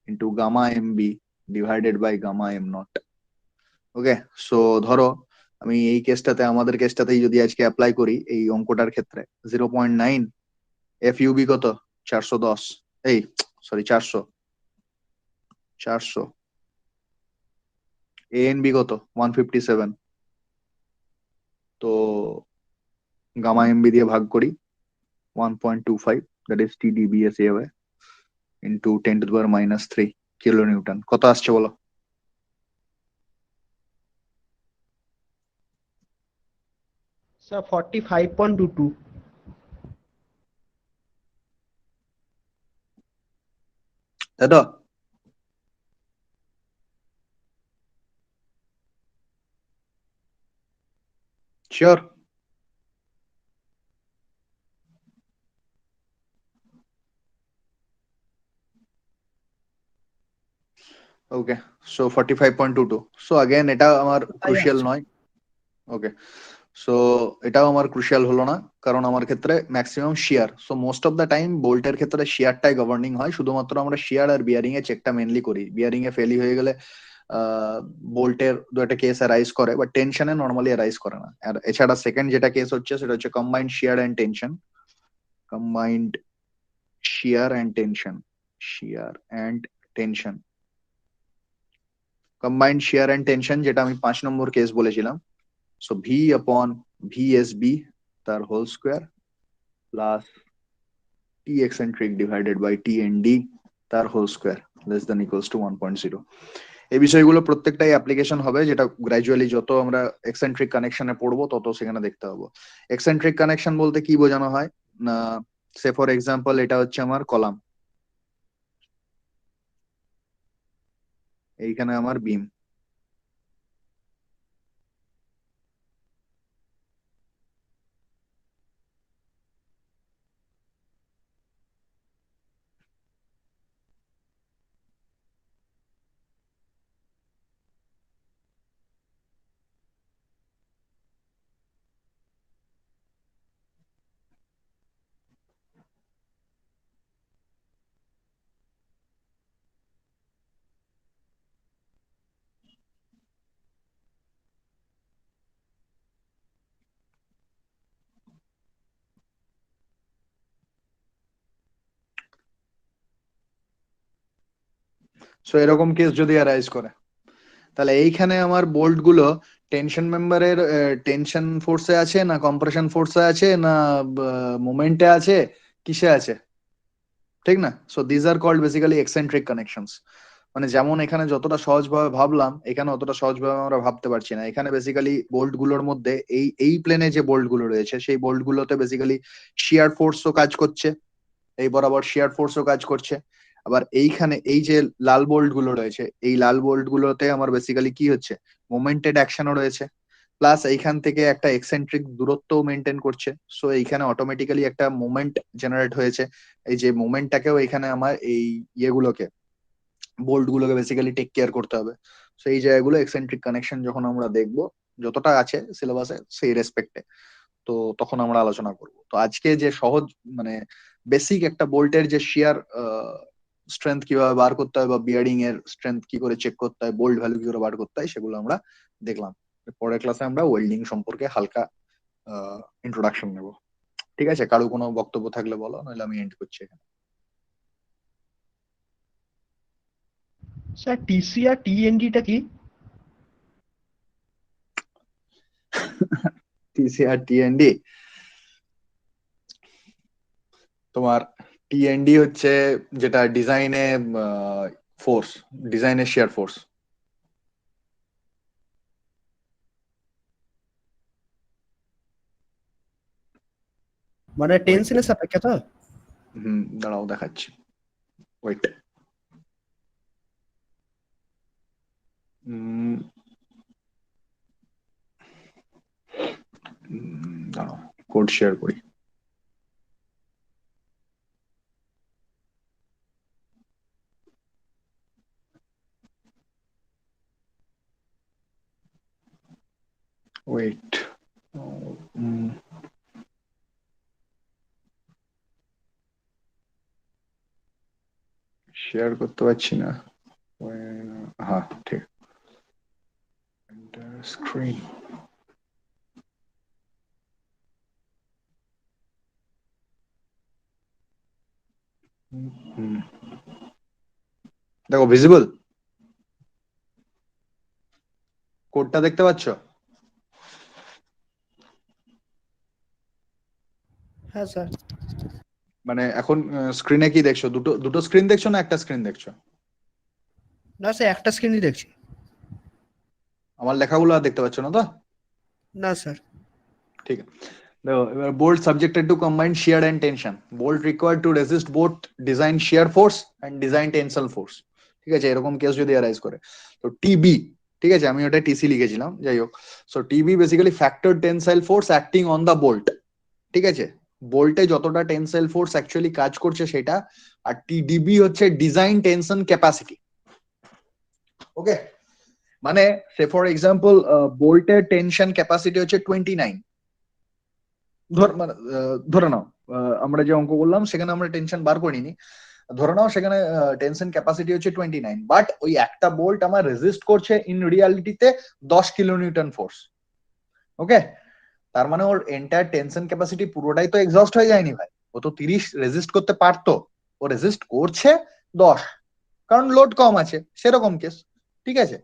into gamma MB divided by gamma M not. Okay, so ধরো আমি এই কেসটাতে, আমাদের কেসটাতেই যদি আজকে অ্যাপ্লাই করি এই অঙ্কটার ক্ষেত্রে, 0.9 FUB কত? 410, এই সরি 400, 400 ANB কত? 157। তো গামা এমবি দিয়ে ভাগ করি 1.25, that is TDBSAY into 10 to the power minus 3 kilo Newton. কত আসছে বলো? স্যার 45.22। তাই তো? শিওর? ওকে, সো 45.22। সো अगेन এটা আমার তাই ক্রুশিয়াল আসছে। নয়। ওকে, সো এটাও আমার ক্রুশিয়াল হলো না, কারণ আমার ক্ষেত্রে maximum shear. So most of the time বোল্টের ক্ষেত্রে শিয়ারটাই গভর্নিং হয়, শুধুমাত্র আমরা শিয়ার আর বিয়ারিং এ চেকটা মেনলি করি। বিয়ারিং এ ফেলি হয়ে গেলে বোল্টের দু একটা কেস অ্যারাইজ করে, বাট টেনশনে নর্মালি অ্যারাইজ করে না। আর এছাড়া সেকেন্ড যেটা কেস হচ্ছে সেটা হচ্ছে combined shear and tension. Combined shear and tension, shear and tension, combined shear and tension, যেটা আমি 5 নম্বর কেস বলেছিলাম। সো ভি अपॉन ভিএসবি তার whole square plus T eccentric divided by T N D তার whole square less than equals to 1.0। এই বিষয়গুলো প্রত্যেকটাই application হবে, যেটা গ্র্যাজুয়ালি যত আমরা এক্সেন্ট্রিক কানেকশনে পড়বো তত সেখানে দেখতে পাবো। এক্সেন্ট্রিক কানেকশন বলতে কি বোঝানো হয় না, সে ফর এক্সাম্পল এটা হচ্ছে আমার কলাম, এইখানে আমার বিম। সো এরকম কেস যদি অ্যারাইজ করে, তাহলে এইখানে আমার বোল্ট গুলো টেনশন মেম্বারের টেনশন ফোর্সে আছে না কম্প্রেশন ফোর্সে আছে না মোমেন্টে আছে, কিসে আছে, ঠিক না? So these are called basically eccentric connections. মানে যেমন এখানে যতটা সহজভাবে ভাবলাম, এখানে অতটা সহজভাবে আমরা ভাবতে পারছি না। এখানে বেসিক্যালি বোল্ট গুলোর মধ্যে এই এই প্লেনে যে বোল্ট গুলো রয়েছে সেই বোল্ট গুলোতে বেসিক্যালি শিয়ার ফোর্সও কাজ করছে, এই বরাবর শিয়ার ফোর্সও কাজ করছে। আবার এইখানে এই যে লাল বোল্ট গুলো রয়েছে, এই লাল বোল্ট গুলোতে আমার বেসিক্যালি কি হচ্ছে, মোমেন্টেড অ্যাকশনও রয়েছে, প্লাস এইখান থেকে একটা এক্সেন্ট্রিক দূরত্বও মেনটেন করছে। সো এইখানে অটোমেটিক্যালি একটা মোমেন্ট জেনারেট হয়েছে। এই যে মোমেন্টটাকেও এখানে আমার এই ইয়েগুলোকে, বোল্ট গুলোকে বেসিক্যালি টেক কেয়ার করতে হবে। সো এই জায়গাগুলো এক্সেন্ট্রিক কানেকশন যখন আমরা দেখবো, যতটা আছে সিলেবাসে সেই রেসপেক্টে, তো তখন আমরা আলোচনা করব। তো আজকে যে সহজ মানে বেসিক একটা বোল্টের যে শিয়ার স্ট্রেংথ কিভাবে বার করতে হয় বা বিয়ারিং এর স্ট্রেংথ কি করে চেক করতে হয়, বোল্ট ভ্যালু কি করে বার করতে হয়, সেগুলো আমরা দেখলাম। পরের ক্লাসে আমরা ওয়েল্ডিং সম্পর্কে হালকা ইন্ট্রোডাকশন নেব। ঠিক আছে, কারো কোনো বক্তব্য থাকলে বলো, নাহলে আমি এন্ড করছি এখানে। স্যার টিসি আর টিএনডিটা কি? টিসি আর টিএনডি, তোমার টিএনডি হচ্ছে যেটা ডিজাইনে ফোর্স, ডিজাইনের শেয়ার ফোর্স। মানে টেনশনের সাপেক্ষে তো? দাঁড়াও দেখাচ্ছি, ওয়েট। দাঁড়াও, কোড শেয়ার করি। ওয়েট, শেয়ার করতে পারছি না। হ্যাঁ ঠিক, স্ক্রিন। দেখো ভিজিবল, কোডটা দেখতে পাচ্ছ? হ্যাঁ স্যার। মানে এখন স্ক্রিনে কি দেখছো, দুটো দুটো স্ক্রিন দেখছো না একটা স্ক্রিন দেখছো? না স্যার, একটা স্ক্রিনই দেখছি। আমার লেখাগুলো আর দেখতে পাচ্ছ না তো? না স্যার। ঠিক আছে, দেখো এবার bolt subjected to combined shear and tension, bolt required to resist both design shear force and design tensile force. ঠিক আছে, এরকম কেস যদি অ্যারাইজ করে, তো টিবি, ঠিক আছে, আমি ওটা টিসি লিখেছিলাম, যাই হোক। So TB basically factor tensile force acting on the bolt. ঠিক আছে, বোল্টে যতটা টেনসাইল ফোর্স অ্যাকচুয়ালি কাজ করছে সেটা, আর টিডিবি হচ্ছে ডিজাইন টেনশন ক্যাপাসিটি। ওকে, মানে সে ফর এক্সাম্পল বোল্টের টেনশন ক্যাপাসিটি হচ্ছে 29, ধরে নাও আমরা যে অঙ্ক করলাম সেখানে আমরা টেনশন বার করিনি, ধরে নাও সেখানে টেনশন ক্যাপাসিটি হচ্ছে 29, বাট ওই একটা বোল্ট আমার রেজিস্ট করছে ইন রিয়ালিটিতে 10 কিলোনিউটন ফোর্স। ওকে, তার মানে ওর এন্টায়ার টেনশন ক্যাপাসিটি পুরোটাই তো এক্সস্ট হয়ে যায়নি ভাই, ও তো 30 রেজিস্ট করতে পারতো, ও রেজিস্ট করছে 10, কারণ লোড কম আছে, সেরকম কেস। ঠিক আছে,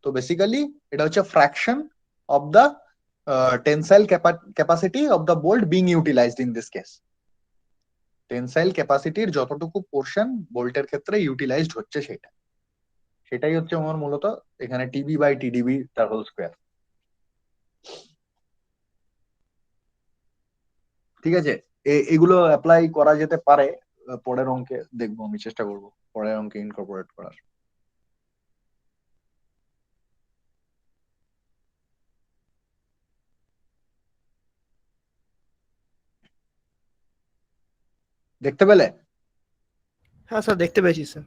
তো বেসিক্যালি এটা হচ্ছে fraction of the tensile capacity of the bolt being utilised in this case. Tensile ক্যাপাসিটির যতটুকু পোর্শন বোল্টের ক্ষেত্রে ইউটিলাইজড হচ্ছে সেটাই হচ্ছে আমার মূলত এখানে টিবি বাই টিডিবি তার হোল স্কোয়ার। ঠিক আছে, এগুলো অ্যাপ্লাই করা যেতে পারে, পরের অঙ্কে দেখবো, আমি চেষ্টা করবো পরের অঙ্কে ইনকর্পোরেট করার। দেখতে পেলে? হ্যাঁ স্যার, দেখতে পেয়েছি স্যার।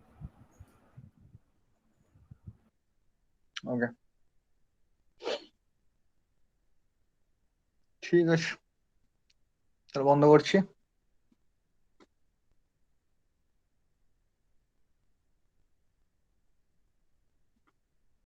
ওকে, ঠিক আছে, তাহলে বন্ধ করছি।